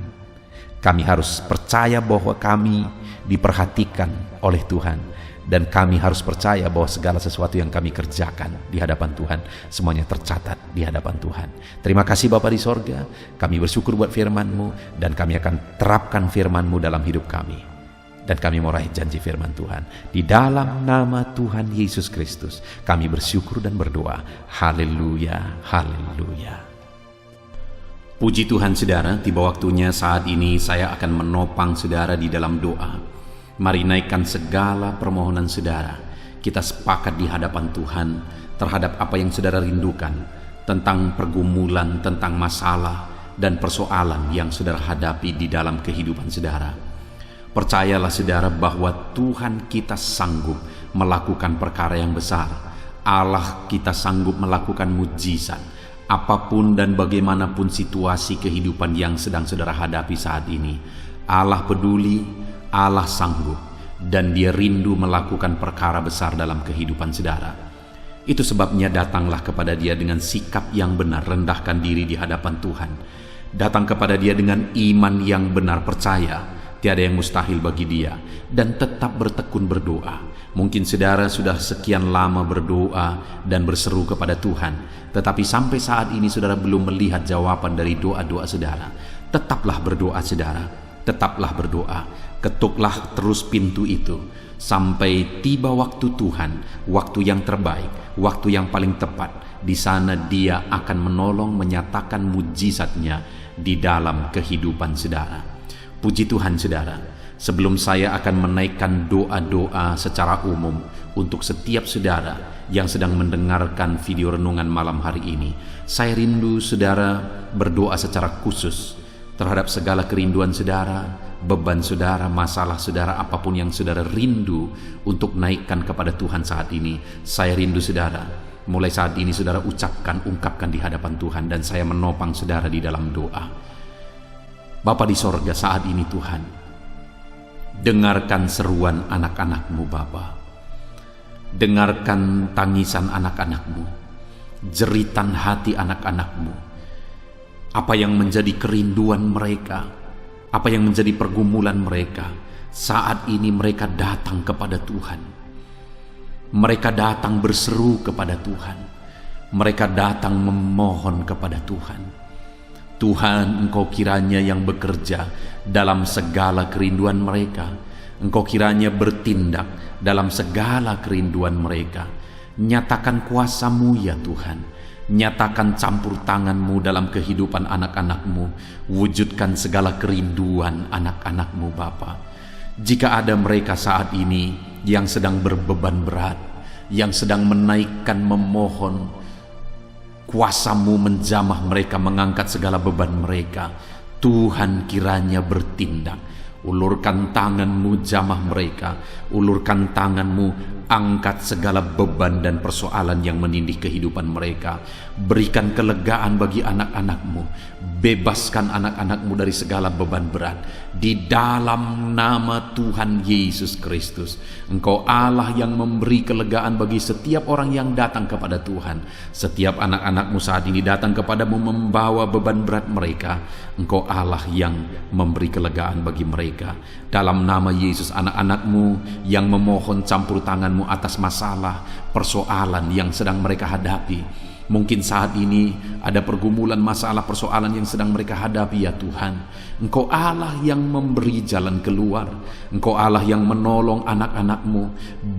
[SPEAKER 1] Kami harus percaya bahwa kami diperhatikan oleh Tuhan. Dan kami harus percaya bahwa segala sesuatu yang kami kerjakan di hadapan Tuhan, semuanya tercatat di hadapan Tuhan. Terima kasih Bapa di sorga, kami bersyukur buat firman-Mu, dan kami akan terapkan firman-Mu dalam hidup kami. Dan kami mau raih janji firman Tuhan. Di dalam nama Tuhan Yesus Kristus, kami bersyukur dan berdoa. Haleluya, haleluya. Puji Tuhan saudara, tiba waktunya saat ini saya akan menopang saudara di dalam doa. Mari naikkan segala permohonan saudara. Kita sepakat di hadapan Tuhan terhadap apa yang saudara rindukan, tentang pergumulan, tentang masalah dan persoalan yang saudara hadapi di dalam kehidupan saudara. Percayalah saudara bahwa Tuhan kita sanggup melakukan perkara yang besar. Allah kita sanggup melakukan mujizat. Apapun dan bagaimanapun situasi kehidupan yang sedang saudara hadapi saat ini, Allah peduli, Allah sanggup, dan Dia rindu melakukan perkara besar dalam kehidupan saudara. Itu sebabnya datanglah kepada Dia dengan sikap yang benar, rendahkan diri di hadapan Tuhan. Datang kepada Dia dengan iman yang benar, percaya tiada yang mustahil bagi Dia, dan tetap bertekun berdoa. Mungkin saudara sudah sekian lama berdoa dan berseru kepada Tuhan, tetapi sampai saat ini saudara belum melihat jawaban dari doa-doa saudara. Tetaplah berdoa saudara, tetaplah berdoa. Ketuklah terus pintu itu sampai tiba waktu Tuhan, waktu yang terbaik, waktu yang paling tepat. Di sana Dia akan menolong, menyatakan mujizatnya di dalam kehidupan saudara. Puji Tuhan saudara, sebelum saya akan menaikkan doa-doa secara umum untuk setiap saudara yang sedang mendengarkan video renungan malam hari ini, saya rindu saudara berdoa secara khusus terhadap segala kerinduan saudara, beban saudara, masalah saudara, apapun yang saudara rindu untuk naikkan kepada Tuhan saat ini. Saya rindu saudara, mulai saat ini saudara ungkapkan di hadapan Tuhan, dan saya menopang saudara di dalam doa. Bapa di sorga, saat ini Tuhan, dengarkan seruan anak-anak-Mu Bapa. Dengarkan tangisan anak-anak-Mu, jeritan hati anak-anak-Mu. Apa yang menjadi kerinduan mereka, apa yang menjadi pergumulan mereka, saat ini mereka datang kepada Tuhan. Mereka datang berseru kepada Tuhan. Mereka datang memohon kepada Tuhan. Tuhan, Engkau kiranya yang bekerja dalam segala kerinduan mereka. Engkau kiranya bertindak dalam segala kerinduan mereka. Nyatakan kuasa-Mu ya Tuhan. Nyatakan campur tangan-Mu dalam kehidupan anak-anak-Mu. Wujudkan segala kerinduan anak-anak-Mu Bapa. Jika ada mereka saat ini yang sedang berbeban berat, yang sedang menaikkan, memohon, kuasa-Mu menjamah mereka, mengangkat segala beban mereka, Tuhan kiranya bertindak. Ulurkan tangan-Mu, jamah mereka. Ulurkan tangan-Mu, angkat segala beban dan persoalan yang menindih kehidupan mereka. Berikan kelegaan bagi anak-anak-Mu. Bebaskan anak-anak-Mu dari segala beban berat. Di dalam nama Tuhan Yesus Kristus, Engkau Allah yang memberi kelegaan bagi setiap orang yang datang kepada Tuhan. Setiap anak-anak-Mu saat ini datang kepadamu membawa beban berat mereka. Engkau Allah yang memberi kelegaan bagi mereka. Dalam nama Yesus, anak-anak-Mu yang memohon campur tangan-Mu atas masalah, persoalan yang sedang mereka hadapi. Mungkin saat ini ada pergumulan, masalah, persoalan yang sedang mereka hadapi ya Tuhan. Engkau Allah yang memberi jalan keluar. Engkau Allah yang menolong anak-anak-Mu.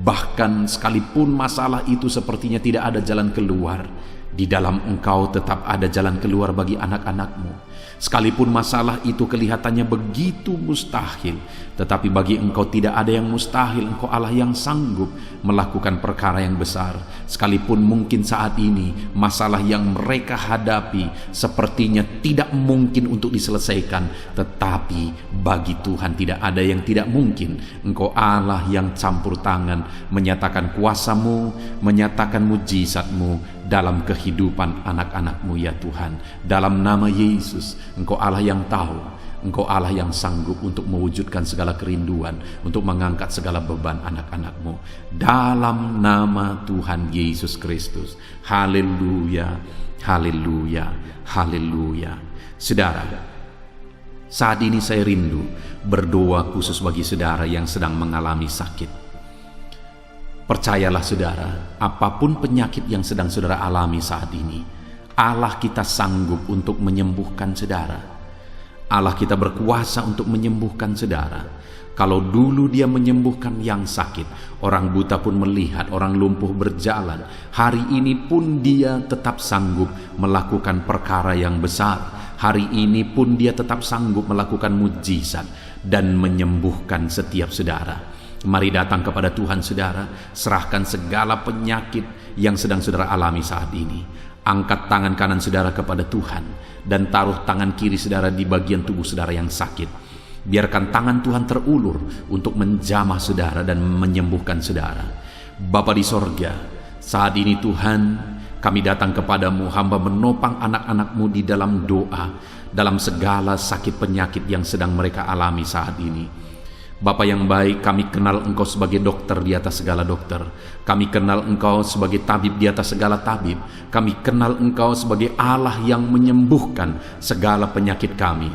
[SPEAKER 1] Bahkan sekalipun masalah itu sepertinya tidak ada jalan keluar, di dalam Engkau tetap ada jalan keluar bagi anak-anak-Mu. Sekalipun masalah itu kelihatannya begitu mustahil, tetapi bagi Engkau tidak ada yang mustahil. Engkau Allah yang sanggup melakukan perkara yang besar. Sekalipun mungkin saat ini masalah yang mereka hadapi sepertinya tidak mungkin untuk diselesaikan, tetapi bagi Tuhan tidak ada yang tidak mungkin. Engkau Allah yang campur tangan, menyatakan kuasa-Mu, menyatakan mujizat-Mu dalam kehidupan anak-anak-Mu ya Tuhan. Dalam nama Yesus, Engkau Allah yang tahu, Engkau Allah yang sanggup untuk mewujudkan segala kerinduan, untuk mengangkat segala beban anak-anak-Mu. Dalam nama Tuhan Yesus Kristus. Haleluya, haleluya, haleluya. Saudara, saat ini saya rindu berdoa khusus bagi saudara yang sedang mengalami sakit. Percayalah saudara, apapun penyakit yang sedang saudara alami saat ini, Allah kita sanggup untuk menyembuhkan saudara. Allah kita berkuasa untuk menyembuhkan saudara. Kalau dulu Dia menyembuhkan yang sakit, orang buta pun melihat, orang lumpuh berjalan. Hari ini pun Dia tetap sanggup melakukan perkara yang besar. Hari ini pun Dia tetap sanggup melakukan mujizat dan menyembuhkan setiap saudara. Mari datang kepada Tuhan saudara, serahkan segala penyakit yang sedang saudara alami saat ini. Angkat tangan kanan saudara kepada Tuhan dan taruh tangan kiri saudara di bagian tubuh saudara yang sakit. Biarkan tangan Tuhan terulur untuk menjamah saudara dan menyembuhkan saudara. Bapa di sorga, saat ini Tuhan, kami datang kepadamu, hamba menopang anak-anak-Mu di dalam doa, dalam segala sakit penyakit yang sedang mereka alami saat ini. Bapa yang baik, kami kenal Engkau sebagai dokter di atas segala dokter. Kami kenal Engkau sebagai tabib di atas segala tabib. Kami kenal Engkau sebagai Allah yang menyembuhkan segala penyakit kami.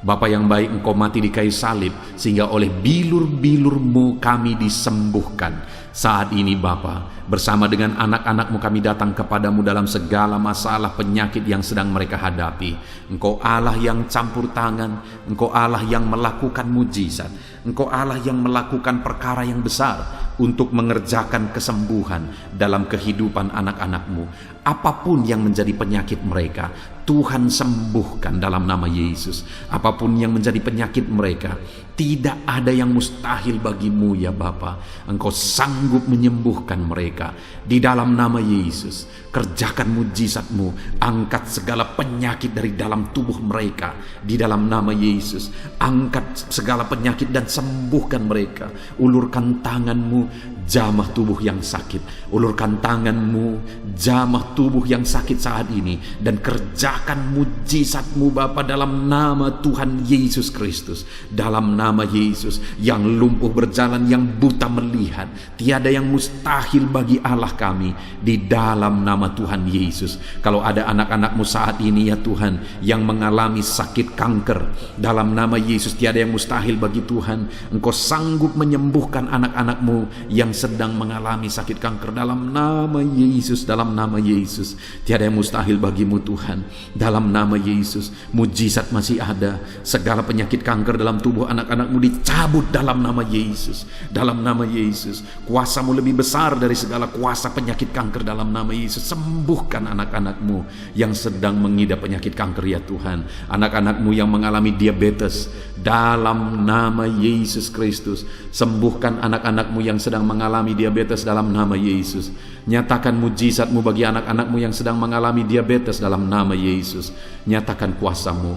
[SPEAKER 1] Bapa yang baik, Engkau mati di kayu salib sehingga oleh bilur-bilur-Mu kami disembuhkan. Saat ini Bapa, bersama dengan anak-anak-Mu kami datang kepadamu dalam segala masalah penyakit yang sedang mereka hadapi. Engkau Allah yang campur tangan, Engkau Allah yang melakukan mujizat, Engkau Allah yang melakukan perkara yang besar untuk mengerjakan kesembuhan dalam kehidupan anak-anak-Mu. Apapun yang menjadi penyakit mereka, Tuhan sembuhkan dalam nama Yesus. Apapun yang menjadi penyakit mereka, tidak ada yang mustahil bagimu ya Bapa. Engkau sanggup menyembuhkan mereka di dalam nama Yesus. Kerjakan mujizat-Mu, angkat segala penyakit dari dalam tubuh mereka di dalam nama Yesus. Angkat segala penyakit dan sembuhkan mereka. Ulurkan tangan-Mu, jamah tubuh yang sakit. Ulurkan tangan-Mu, jamah tubuh yang sakit saat ini, dan kerjakan mujizat-Mu Bapa dalam nama Tuhan Yesus Kristus. Dalam nama Yesus, yang lumpuh berjalan, yang buta melihat, tiada yang mustahil bagi Allah kami di dalam nama Tuhan Yesus. Kalau ada anak-anak-Mu saat ini ya Tuhan yang mengalami sakit kanker, dalam nama Yesus tiada yang mustahil bagi Tuhan. Engkau sanggup menyembuhkan anak-anak-Mu yang sedang mengalami sakit kanker dalam nama Yesus. Dalam nama Yesus tiada yang mustahil bagimu Tuhan. Dalam nama Yesus mujizat masih ada. Segala penyakit kanker dalam tubuh anak-anak-Mu dicabut dalam nama Yesus. Dalam nama Yesus, kuasa-Mu lebih besar dari segala kuasa penyakit kanker dalam nama Yesus. Sembuhkan anak-anak-Mu yang sedang mengidap penyakit kanker ya Tuhan. Anak-anak-Mu yang mengalami diabetes, dalam nama Yesus Kristus. Sembuhkan anak-anak-Mu yang sedang mengalami diabetes dalam nama Yesus. Nyatakan mujizat-Mu bagi anak-anak-Mu yang sedang mengalami diabetes dalam nama Yesus. Nyatakan kuasa-Mu,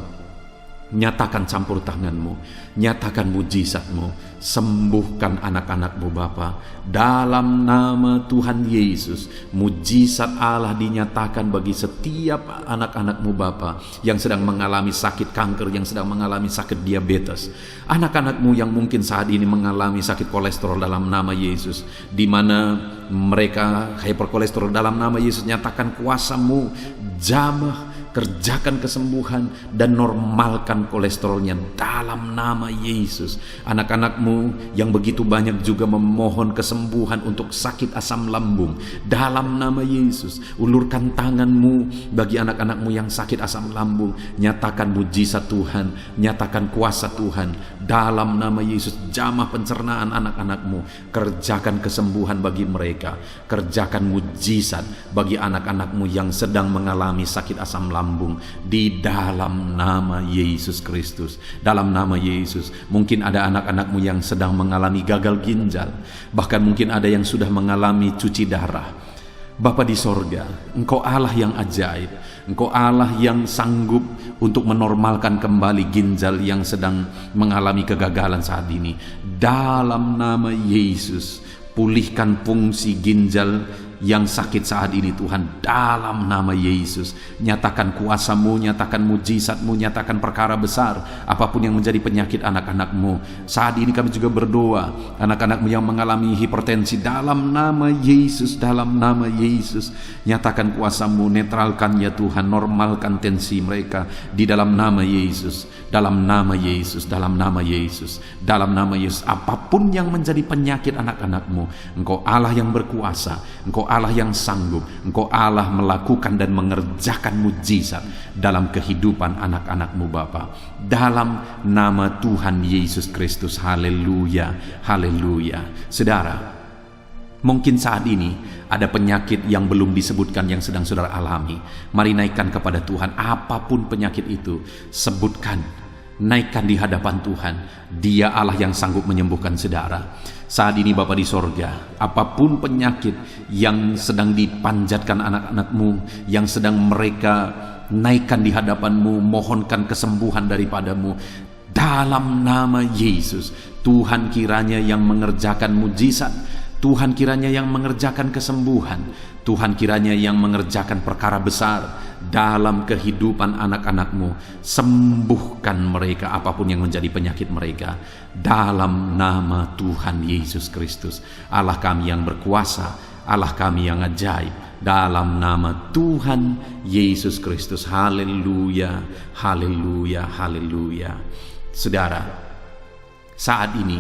[SPEAKER 1] nyatakan campur tangan-Mu, nyatakan mujizat-Mu. Sembuhkan anak-anak-Mu Bapa dalam nama Tuhan Yesus. Mujizat Allah dinyatakan bagi setiap anak-anak-Mu Bapa yang sedang mengalami sakit kanker, yang sedang mengalami sakit diabetes. Anak-anak-Mu yang mungkin saat ini mengalami sakit kolesterol dalam nama Yesus, di mana mereka hyperkolesterol dalam nama Yesus. Nyatakan kuasa-Mu, jamah, kerjakan kesembuhan dan normalkan kolesterolnya dalam nama Yesus. Anak-anak-Mu yang begitu banyak juga memohon kesembuhan untuk sakit asam lambung dalam nama Yesus. Ulurkan tangan-Mu bagi anak-anak-Mu yang sakit asam lambung. Nyatakan mujizat Tuhan, nyatakan kuasa Tuhan dalam nama Yesus. Jamah pencernaan anak-anak-Mu, kerjakan kesembuhan bagi mereka. Kerjakan mujizat bagi anak-anak-Mu yang sedang mengalami sakit asam lambung di dalam nama Yesus Kristus. Dalam nama Yesus. Mungkin ada anak-anak-Mu yang sedang mengalami gagal ginjal, bahkan mungkin ada yang sudah mengalami cuci darah. Bapa di sorga, Engkau Allah yang ajaib. Engkau Allah yang sanggup untuk menormalkan kembali ginjal yang sedang mengalami kegagalan saat ini. Dalam nama Yesus, pulihkan fungsi ginjal yang sakit saat ini Tuhan, dalam nama Yesus, nyatakan kuasa-Mu, nyatakan mujizat-Mu, nyatakan perkara besar, apapun yang menjadi penyakit anak-anak-Mu. Saat ini kami juga berdoa, anak-anak-Mu yang mengalami hipertensi, dalam nama Yesus, dalam nama Yesus, nyatakan kuasa-Mu, netralkan ya Tuhan, normalkan tensi mereka di dalam nama Yesus, dalam nama Yesus, dalam nama Yesus, dalam nama Yesus. Apapun yang menjadi penyakit anak-anak-Mu, Engkau Allah yang berkuasa, Engkau Allah yang sanggup, Engkau Allah melakukan dan mengerjakan mujizat dalam kehidupan anak-anak-Mu Bapa, dalam nama Tuhan Yesus Kristus. Haleluya, haleluya. Saudara, mungkin saat ini ada penyakit yang belum disebutkan yang sedang saudara alami. Mari naikkan kepada Tuhan, apapun penyakit itu, sebutkan, naikkan di hadapan Tuhan. Dia Allah yang sanggup menyembuhkan saudara. Saat ini Bapa di sorga, apapun penyakit yang sedang dipanjatkan anak-anak-Mu, yang sedang mereka naikkan di hadapan-Mu, mohonkan kesembuhan daripada-Mu, dalam nama Yesus, Tuhan kiranya yang mengerjakan mujizat, Tuhan kiranya yang mengerjakan kesembuhan, Tuhan kiranya yang mengerjakan perkara besar dalam kehidupan anak-anak-Mu. Sembuhkan mereka apapun yang menjadi penyakit mereka, dalam nama Tuhan Yesus Kristus. Allah kami yang berkuasa, Allah kami yang ajaib, dalam nama Tuhan Yesus Kristus. Haleluya, haleluya, haleluya. Saudara, saat ini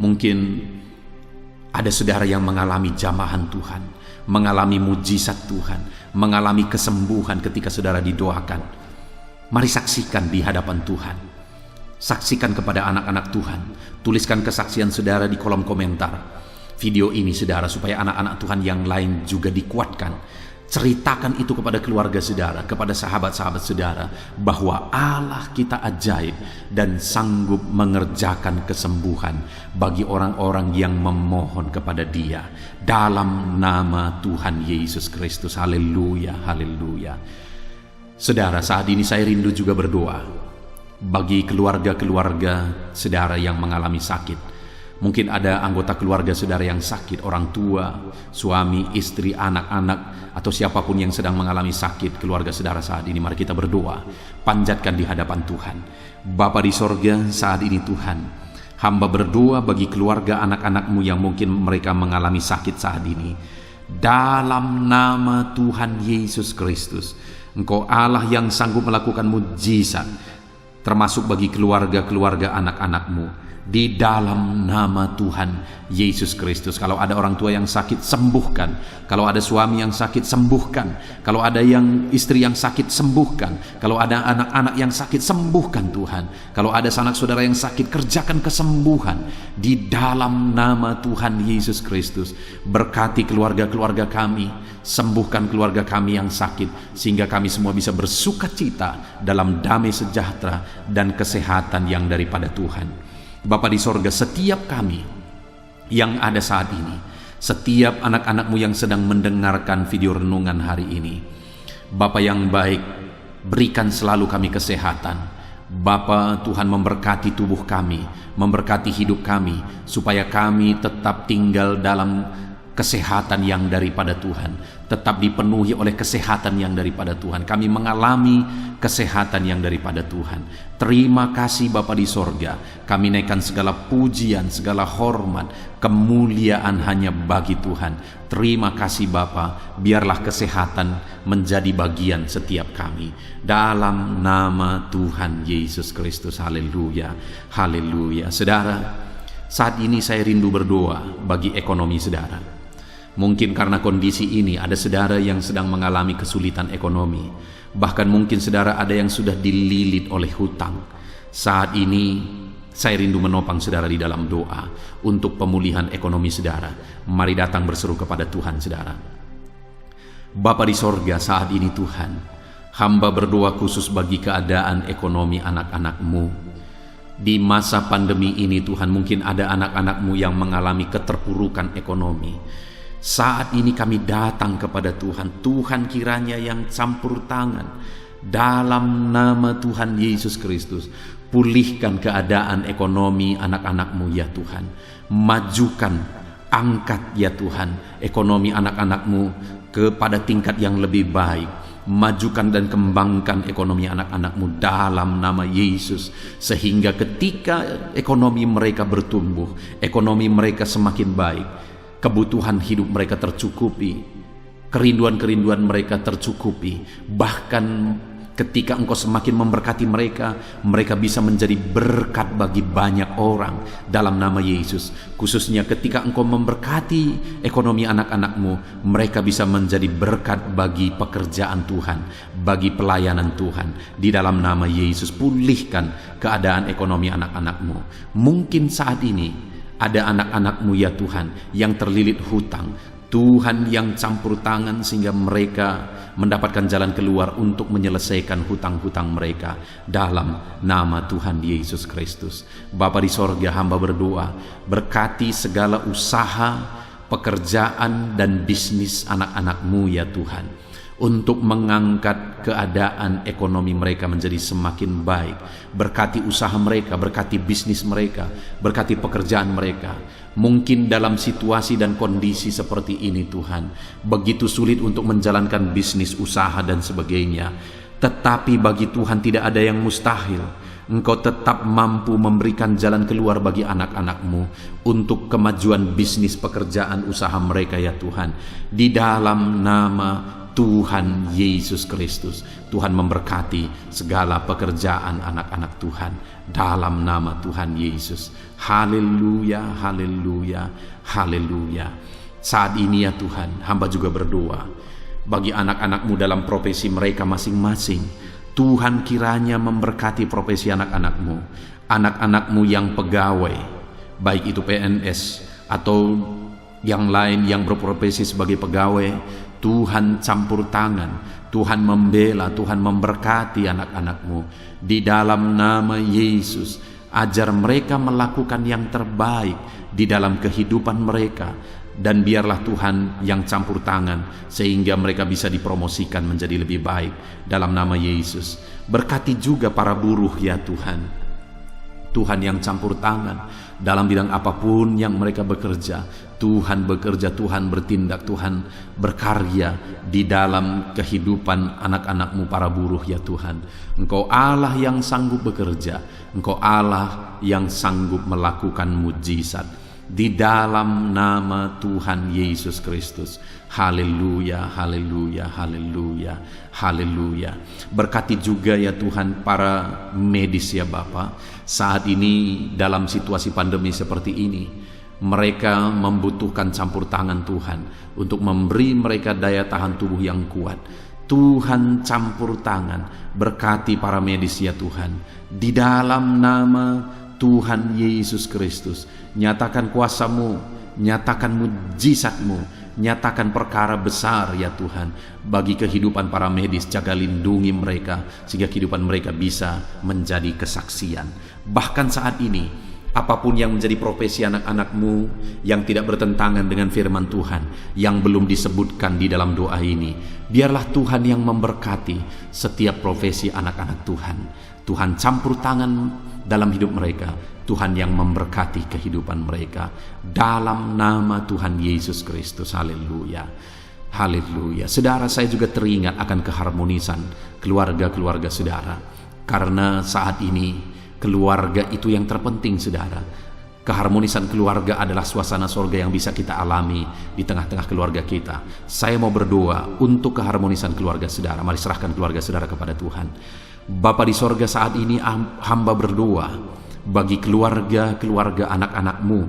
[SPEAKER 1] mungkin ada saudara yang mengalami jamahan Tuhan, mengalami mujizat Tuhan, mengalami kesembuhan ketika saudara didoakan. Mari saksikan di hadapan Tuhan. Saksikan kepada anak-anak Tuhan. Tuliskan kesaksian saudara di kolom komentar video ini saudara, supaya anak-anak Tuhan yang lain juga dikuatkan. Ceritakan itu kepada keluarga saudara, kepada sahabat-sahabat saudara, bahwa Allah kita ajaib dan sanggup mengerjakan kesembuhan bagi orang-orang yang memohon kepada Dia, dalam nama Tuhan Yesus Kristus. Haleluya, haleluya. Saudara, saat ini saya rindu juga berdoa bagi keluarga-keluarga saudara yang mengalami sakit. Mungkin ada anggota keluarga saudara yang sakit, orang tua, suami, istri, anak-anak, atau siapapun yang sedang mengalami sakit keluarga saudara saat ini. Mari kita berdoa, panjatkan di hadapan Tuhan. Bapa di sorga, saat ini Tuhan, hamba berdoa bagi keluarga anak-anak-Mu yang mungkin mereka mengalami sakit saat ini. Dalam nama Tuhan Yesus Kristus, Engkau Allah yang sanggup melakukan mujizat, termasuk bagi keluarga-keluarga anak-anak-Mu. Di dalam nama Tuhan Yesus Kristus. Kalau ada orang tua yang sakit, sembuhkan. Kalau ada suami yang sakit, sembuhkan. Kalau ada yang istri yang sakit, sembuhkan. Kalau ada anak-anak yang sakit, sembuhkan Tuhan. Kalau ada sanak saudara yang sakit, kerjakan kesembuhan di dalam nama Tuhan Yesus Kristus. Berkati keluarga-keluarga kami, sembuhkan keluarga kami yang sakit, sehingga kami semua bisa bersuka cita dalam damai sejahtera dan kesehatan yang daripada Tuhan. Bapa di sorga, setiap kami yang ada saat ini, setiap anak-anak-Mu yang sedang mendengarkan video renungan hari ini, Bapa yang baik, berikan selalu kami kesehatan. Bapa, Tuhan memberkati tubuh kami, memberkati hidup kami, supaya kami tetap tinggal dalam kesehatan yang daripada Tuhan, tetap dipenuhi oleh kesehatan yang daripada Tuhan. Kami mengalami kesehatan yang daripada Tuhan. Terima kasih Bapa di sorga. Kami naikkan segala pujian, segala hormat, kemuliaan hanya bagi Tuhan. Terima kasih Bapa. Biarlah kesehatan menjadi bagian setiap kami, dalam nama Tuhan Yesus Kristus. Haleluya, haleluya. Saudara, saat ini saya rindu berdoa bagi ekonomi saudara. Mungkin karena kondisi ini ada saudara yang sedang mengalami kesulitan ekonomi. Bahkan mungkin saudara ada yang sudah dililit oleh hutang. Saat ini saya rindu menopang saudara di dalam doa untuk pemulihan ekonomi saudara. Mari datang berseru kepada Tuhan saudara. Bapa di sorga, saat ini Tuhan, hamba berdoa khusus bagi keadaan ekonomi anak-anak-Mu. Di masa pandemi ini Tuhan, mungkin ada anak-anak-Mu yang mengalami keterpurukan ekonomi. Saat ini kami datang kepada Tuhan. Tuhan kiranya yang campur tangan dalam nama Tuhan Yesus Kristus. Pulihkan keadaan ekonomi anak-anak-Mu ya Tuhan. Majukan Angkat ya Tuhan ekonomi anak-anak-Mu kepada tingkat yang lebih baik. Majukan dan kembangkan ekonomi anak-anak-Mu dalam nama Yesus, sehingga ketika ekonomi mereka bertumbuh, ekonomi mereka semakin baik, kebutuhan hidup mereka tercukupi, kerinduan-kerinduan mereka tercukupi. Bahkan ketika Engkau semakin memberkati mereka, mereka bisa menjadi berkat bagi banyak orang dalam nama Yesus. Khususnya ketika Engkau memberkati ekonomi anak-anak-Mu, mereka bisa menjadi berkat bagi pekerjaan Tuhan, bagi pelayanan Tuhan. Di dalam nama Yesus, pulihkan keadaan ekonomi anak-anak-Mu. Mungkin saat ini ada anak-anak-Mu ya Tuhan yang terlilit hutang. Tuhan yang campur tangan sehingga mereka mendapatkan jalan keluar untuk menyelesaikan hutang-hutang mereka dalam nama Tuhan Yesus Kristus. Bapa di sorga, hamba berdoa, berkati segala usaha, pekerjaan dan bisnis anak-anak-Mu ya Tuhan, untuk mengangkat keadaan ekonomi mereka menjadi semakin baik. Berkati usaha mereka, berkati bisnis mereka, berkati pekerjaan mereka. Mungkin dalam situasi dan kondisi seperti ini Tuhan, begitu sulit untuk menjalankan bisnis, usaha dan sebagainya, tetapi bagi Tuhan tidak ada yang mustahil. Engkau tetap mampu memberikan jalan keluar bagi anak-anak-Mu untuk kemajuan bisnis, pekerjaan, usaha mereka ya Tuhan. Di dalam nama Tuhan Yesus Kristus, Tuhan memberkati segala pekerjaan anak-anak Tuhan dalam nama Tuhan Yesus. Haleluya, haleluya, haleluya. Saat ini ya Tuhan, hamba juga berdoa bagi anak-anak-Mu dalam profesi mereka masing-masing. Tuhan kiranya memberkati profesi anak-anak-Mu, anak-anak-Mu yang pegawai, baik itu PNS atau yang lain yang berprofesi sebagai pegawai. Tuhan campur tangan, Tuhan membela, Tuhan memberkati anak-anak-Mu di dalam nama Yesus. Ajar mereka melakukan yang terbaik di dalam kehidupan mereka, dan biarlah Tuhan yang campur tangan sehingga mereka bisa dipromosikan menjadi lebih baik dalam nama Yesus. Berkati juga para buruh ya Tuhan, Tuhan yang campur tangan dalam bidang apapun yang mereka bekerja. Tuhan bekerja, Tuhan bertindak, Tuhan berkarya di dalam kehidupan anak-anak-Mu para buruh ya Tuhan. Engkau Allah yang sanggup bekerja, Engkau Allah yang sanggup melakukan mujizat di dalam nama Tuhan Yesus Kristus. Haleluya, haleluya, haleluya, haleluya. Berkati juga ya Tuhan para medis ya Bapa. Saat ini dalam situasi pandemi seperti ini, mereka membutuhkan campur tangan Tuhan untuk memberi mereka daya tahan tubuh yang kuat. Tuhan campur tangan, berkati para medis ya Tuhan. Di dalam nama Tuhan Yesus Kristus, nyatakan kuasa-Mu, nyatakan mujizat-Mu, nyatakan perkara besar ya Tuhan bagi kehidupan para medis. Jaga lindungi mereka sehingga kehidupan mereka bisa menjadi kesaksian. Bahkan saat ini, apapun yang menjadi profesi anak-anak-Mu yang tidak bertentangan dengan firman Tuhan yang belum disebutkan di dalam doa ini, biarlah Tuhan yang memberkati setiap profesi anak-anak Tuhan. Tuhan campur tangan dalam hidup mereka, Tuhan yang memberkati kehidupan mereka dalam nama Tuhan Yesus Kristus. Haleluya, haleluya. Saudara, saya juga teringat akan keharmonisan keluarga-keluarga saudara, karena saat ini keluarga itu yang terpenting saudara. Keharmonisan keluarga adalah suasana sorga yang bisa kita alami di tengah-tengah keluarga kita. Saya mau berdoa untuk keharmonisan keluarga saudara. Mari serahkan keluarga saudara kepada Tuhan. Bapa di sorga, saat ini hamba berdoa bagi keluarga-keluarga anak-anak-Mu.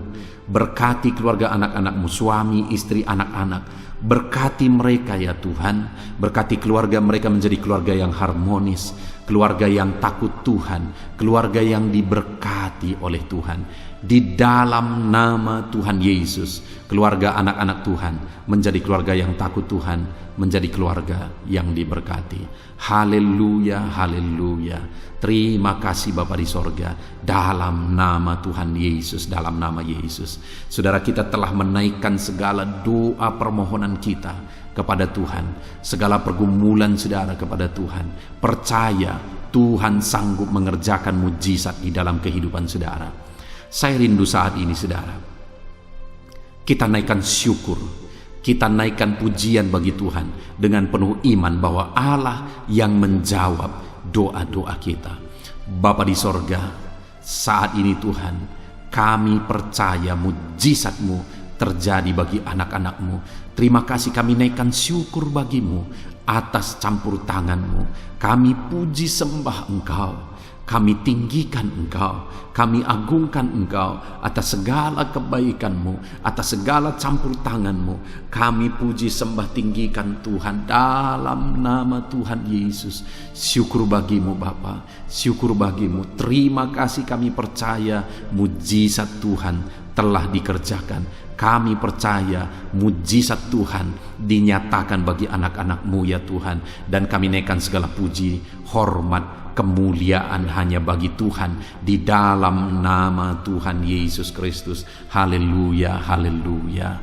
[SPEAKER 1] Berkati keluarga anak-anak-Mu, suami, istri, anak-anak. Berkati mereka ya Tuhan. Berkati keluarga mereka menjadi keluarga yang harmonis, keluarga yang takut Tuhan, keluarga yang diberkati oleh Tuhan. Di dalam nama Tuhan Yesus, keluarga anak-anak Tuhan menjadi keluarga yang takut Tuhan, menjadi keluarga yang diberkati. Haleluya, haleluya. Terima kasih Bapa di sorga, dalam nama Tuhan Yesus, dalam nama Yesus. Saudara, kita telah menaikkan segala doa permohonan kita kepada Tuhan, segala pergumulan saudara kepada Tuhan. Percaya Tuhan sanggup mengerjakan mujizat di dalam kehidupan saudara. Saya rindu saat ini saudara, Kita naikkan syukur, kita naikkan pujian bagi Tuhan dengan penuh iman bahwa Allah yang menjawab doa-doa kita. Bapa di sorga, saat ini Tuhan, kami percaya mujizat-Mu terjadi bagi anak-anak-Mu. Terima kasih, kami naikkan syukur bagi-Mu atas campur tangan-Mu. Kami puji sembah Engkau, kami tinggikan Engkau, kami agungkan Engkau atas segala kebaikan-Mu, atas segala campur tangan-Mu. Kami puji sembah tinggikan Tuhan dalam nama Tuhan Yesus. Syukur bagi-Mu Bapa, syukur bagi-Mu. Terima kasih, kami percaya mujizat Tuhan telah dikerjakan. Kami percaya mujizat Tuhan dinyatakan bagi anak-anak-Mu ya Tuhan. Dan kami naikkan segala puji, hormat, kemuliaan hanya bagi Tuhan di dalam nama Tuhan Yesus Kristus. Haleluya, haleluya.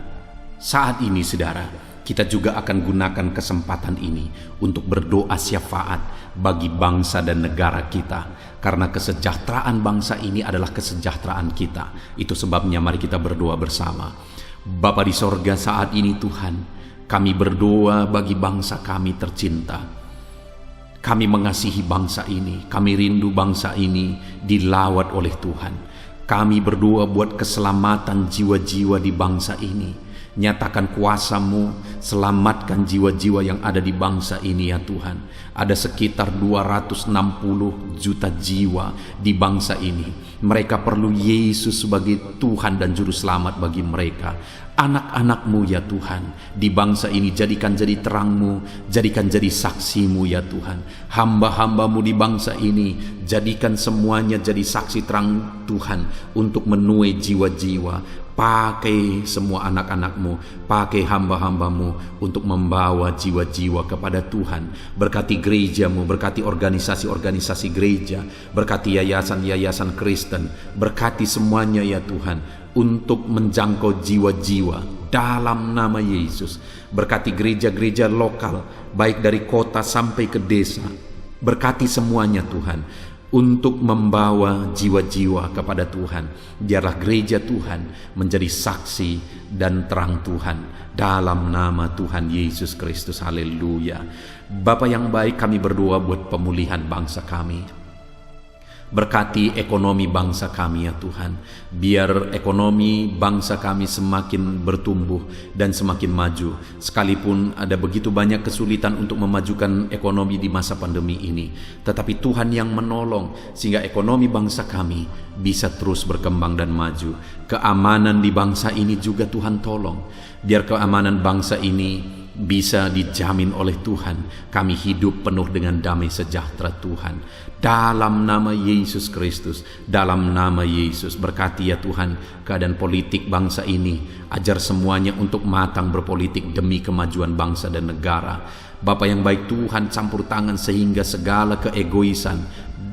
[SPEAKER 1] Saat ini saudara, kita juga akan gunakan kesempatan ini untuk berdoa syafaat bagi bangsa dan negara kita, karena kesejahteraan bangsa ini adalah kesejahteraan kita. Itu sebabnya mari kita berdoa bersama. Bapa di sorga, saat ini Tuhan, kami berdoa bagi bangsa kami tercinta. Kami mengasihi bangsa ini, kami rindu bangsa ini dilawat oleh Tuhan. Kami berdoa buat keselamatan jiwa-jiwa di bangsa ini. Nyatakan kuasa-Mu, selamatkan jiwa-jiwa yang ada di bangsa ini ya Tuhan. Ada sekitar 260 juta jiwa di bangsa ini. Mereka perlu Yesus sebagai Tuhan dan Juru Selamat bagi mereka. Anak-anak-Mu ya Tuhan, di bangsa ini jadikan jadi terang-Mu, jadikan jadi saksi-Mu ya Tuhan. Hamba-hamba-Mu di bangsa ini, jadikan semuanya jadi saksi terang Tuhan untuk menuai jiwa-jiwa. Pakai semua anak-anak-Mu, pakai hamba-hamba-Mu untuk membawa jiwa-jiwa kepada Tuhan. Berkati gereja-Mu, berkati organisasi-organisasi gereja, berkati yayasan-yayasan Kristen, berkati semuanya ya Tuhan, untuk menjangkau jiwa-jiwa dalam nama Yesus. Berkati gereja-gereja lokal, baik dari kota sampai ke desa. Berkati semuanya Tuhan, untuk membawa jiwa-jiwa kepada Tuhan. Biarlah gereja Tuhan menjadi saksi dan terang Tuhan dalam nama Tuhan Yesus Kristus. Haleluya. Bapa yang baik, kami berdoa buat pemulihan bangsa kami. Berkati ekonomi bangsa kami ya Tuhan. Biar ekonomi bangsa kami semakin bertumbuh dan semakin maju. Sekalipun ada begitu banyak kesulitan untuk memajukan ekonomi di masa pandemi ini, tetapi Tuhan yang menolong sehingga ekonomi bangsa kami bisa terus berkembang dan maju. Keamanan di bangsa ini juga Tuhan tolong. Biar keamanan bangsa ini bisa dijamin oleh Tuhan. Kami hidup penuh dengan damai sejahtera Tuhan. Dalam nama Yesus Kristus, dalam nama Yesus, berkati ya Tuhan keadaan politik bangsa ini. Ajar semuanya untuk matang berpolitik demi kemajuan bangsa dan negara. Bapa yang baik Tuhan, campur tangan sehingga segala keegoisan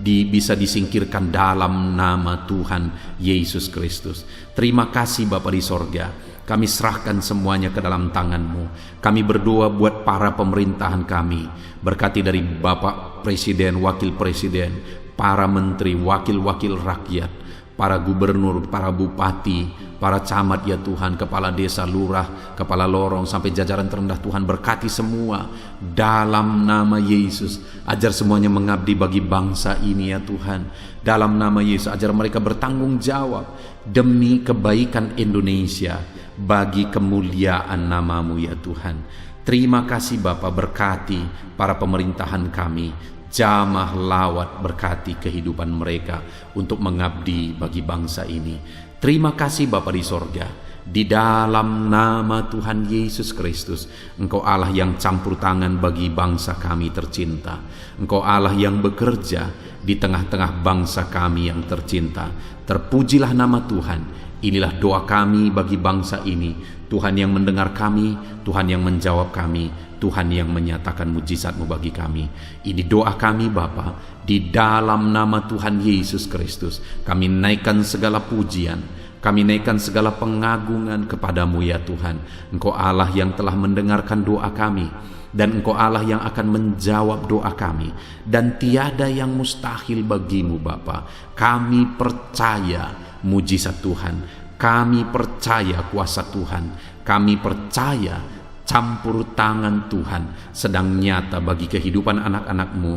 [SPEAKER 1] bisa disingkirkan dalam nama Tuhan Yesus Kristus. Terima kasih Bapa di sorga. Kami serahkan semuanya ke dalam tangan-Mu. Kami berdoa buat para pemerintahan kami. Berkati dari Bapak Presiden, Wakil Presiden, para menteri, wakil-wakil rakyat, para gubernur, para bupati, para camat ya Tuhan, kepala desa, lurah, kepala lorong, sampai jajaran terendah Tuhan. Berkati semua dalam nama Yesus. Ajar semuanya mengabdi bagi bangsa ini ya Tuhan. Dalam nama Yesus, ajar mereka bertanggung jawab demi kebaikan Indonesia, bagi kemuliaan nama-Mu ya Tuhan. Terima kasih Bapa, berkati para pemerintahan kami. Jamah lawat, berkati kehidupan mereka untuk mengabdi bagi bangsa ini. Terima kasih Bapa di sorga. Di dalam nama Tuhan Yesus Kristus, Engkau Allah yang campur tangan bagi bangsa kami tercinta. Engkau Allah yang bekerja di tengah-tengah bangsa kami yang tercinta. Terpujilah nama Tuhan. Inilah doa kami bagi bangsa ini. Tuhan yang mendengar kami, Tuhan yang menjawab kami, Tuhan yang menyatakan mujizat-Mu bagi kami. Ini doa kami Bapa, di dalam nama Tuhan Yesus Kristus. Kami naikkan segala pujian, kami naikkan segala pengagungan kepadamu ya Tuhan. Engkau Allah yang telah mendengarkan doa kami, dan Engkau Allah yang akan menjawab doa kami, dan tiada yang mustahil bagimu Bapa. Kami percaya mujizat Tuhan, Kami percaya kuasa Tuhan, kami percaya campur tangan Tuhan sedang nyata bagi kehidupan anak-anak-Mu,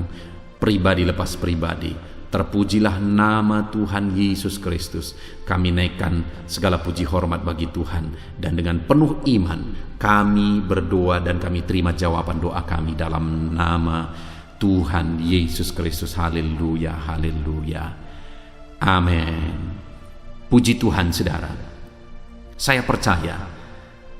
[SPEAKER 1] pribadi lepas pribadi. Terpujilah nama Tuhan Yesus Kristus. Kami naikkan segala puji hormat bagi Tuhan, dan dengan penuh iman kami berdoa dan kami terima jawaban doa kami dalam nama Tuhan Yesus Kristus. Haleluya, haleluya, amin. Puji Tuhan saudara. Saya percaya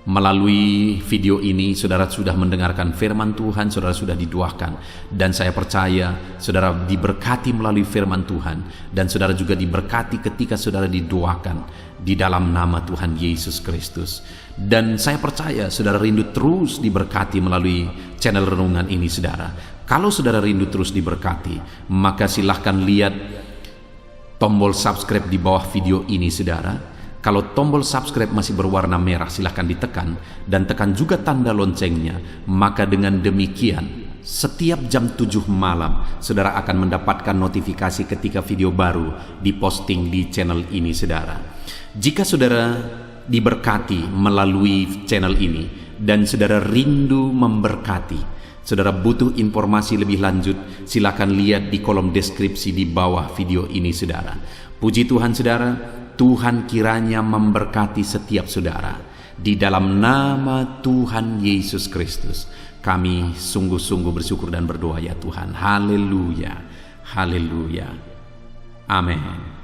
[SPEAKER 1] melalui video ini saudara sudah mendengarkan firman Tuhan, saudara sudah didoakan, dan saya percaya saudara diberkati melalui firman Tuhan, dan saudara juga diberkati ketika saudara didoakan di dalam nama Tuhan Yesus Kristus. Dan saya percaya saudara rindu terus diberkati melalui channel renungan ini saudara. Kalau saudara rindu terus diberkati, maka silahkan lihat tombol subscribe di bawah video ini saudara. Kalau tombol subscribe masih berwarna merah, silahkan ditekan dan tekan juga tanda loncengnya. Maka dengan demikian setiap jam 7 malam saudara akan mendapatkan notifikasi ketika video baru diposting di channel ini saudara. Jika saudara diberkati melalui channel ini dan saudara rindu memberkati, saudara butuh informasi lebih lanjut, silakan lihat di kolom deskripsi di bawah video ini saudara. Puji Tuhan saudara, Tuhan kiranya memberkati setiap saudara. Di dalam nama Tuhan Yesus Kristus kami sungguh-sungguh bersyukur dan berdoa ya Tuhan. Haleluya, haleluya, amin.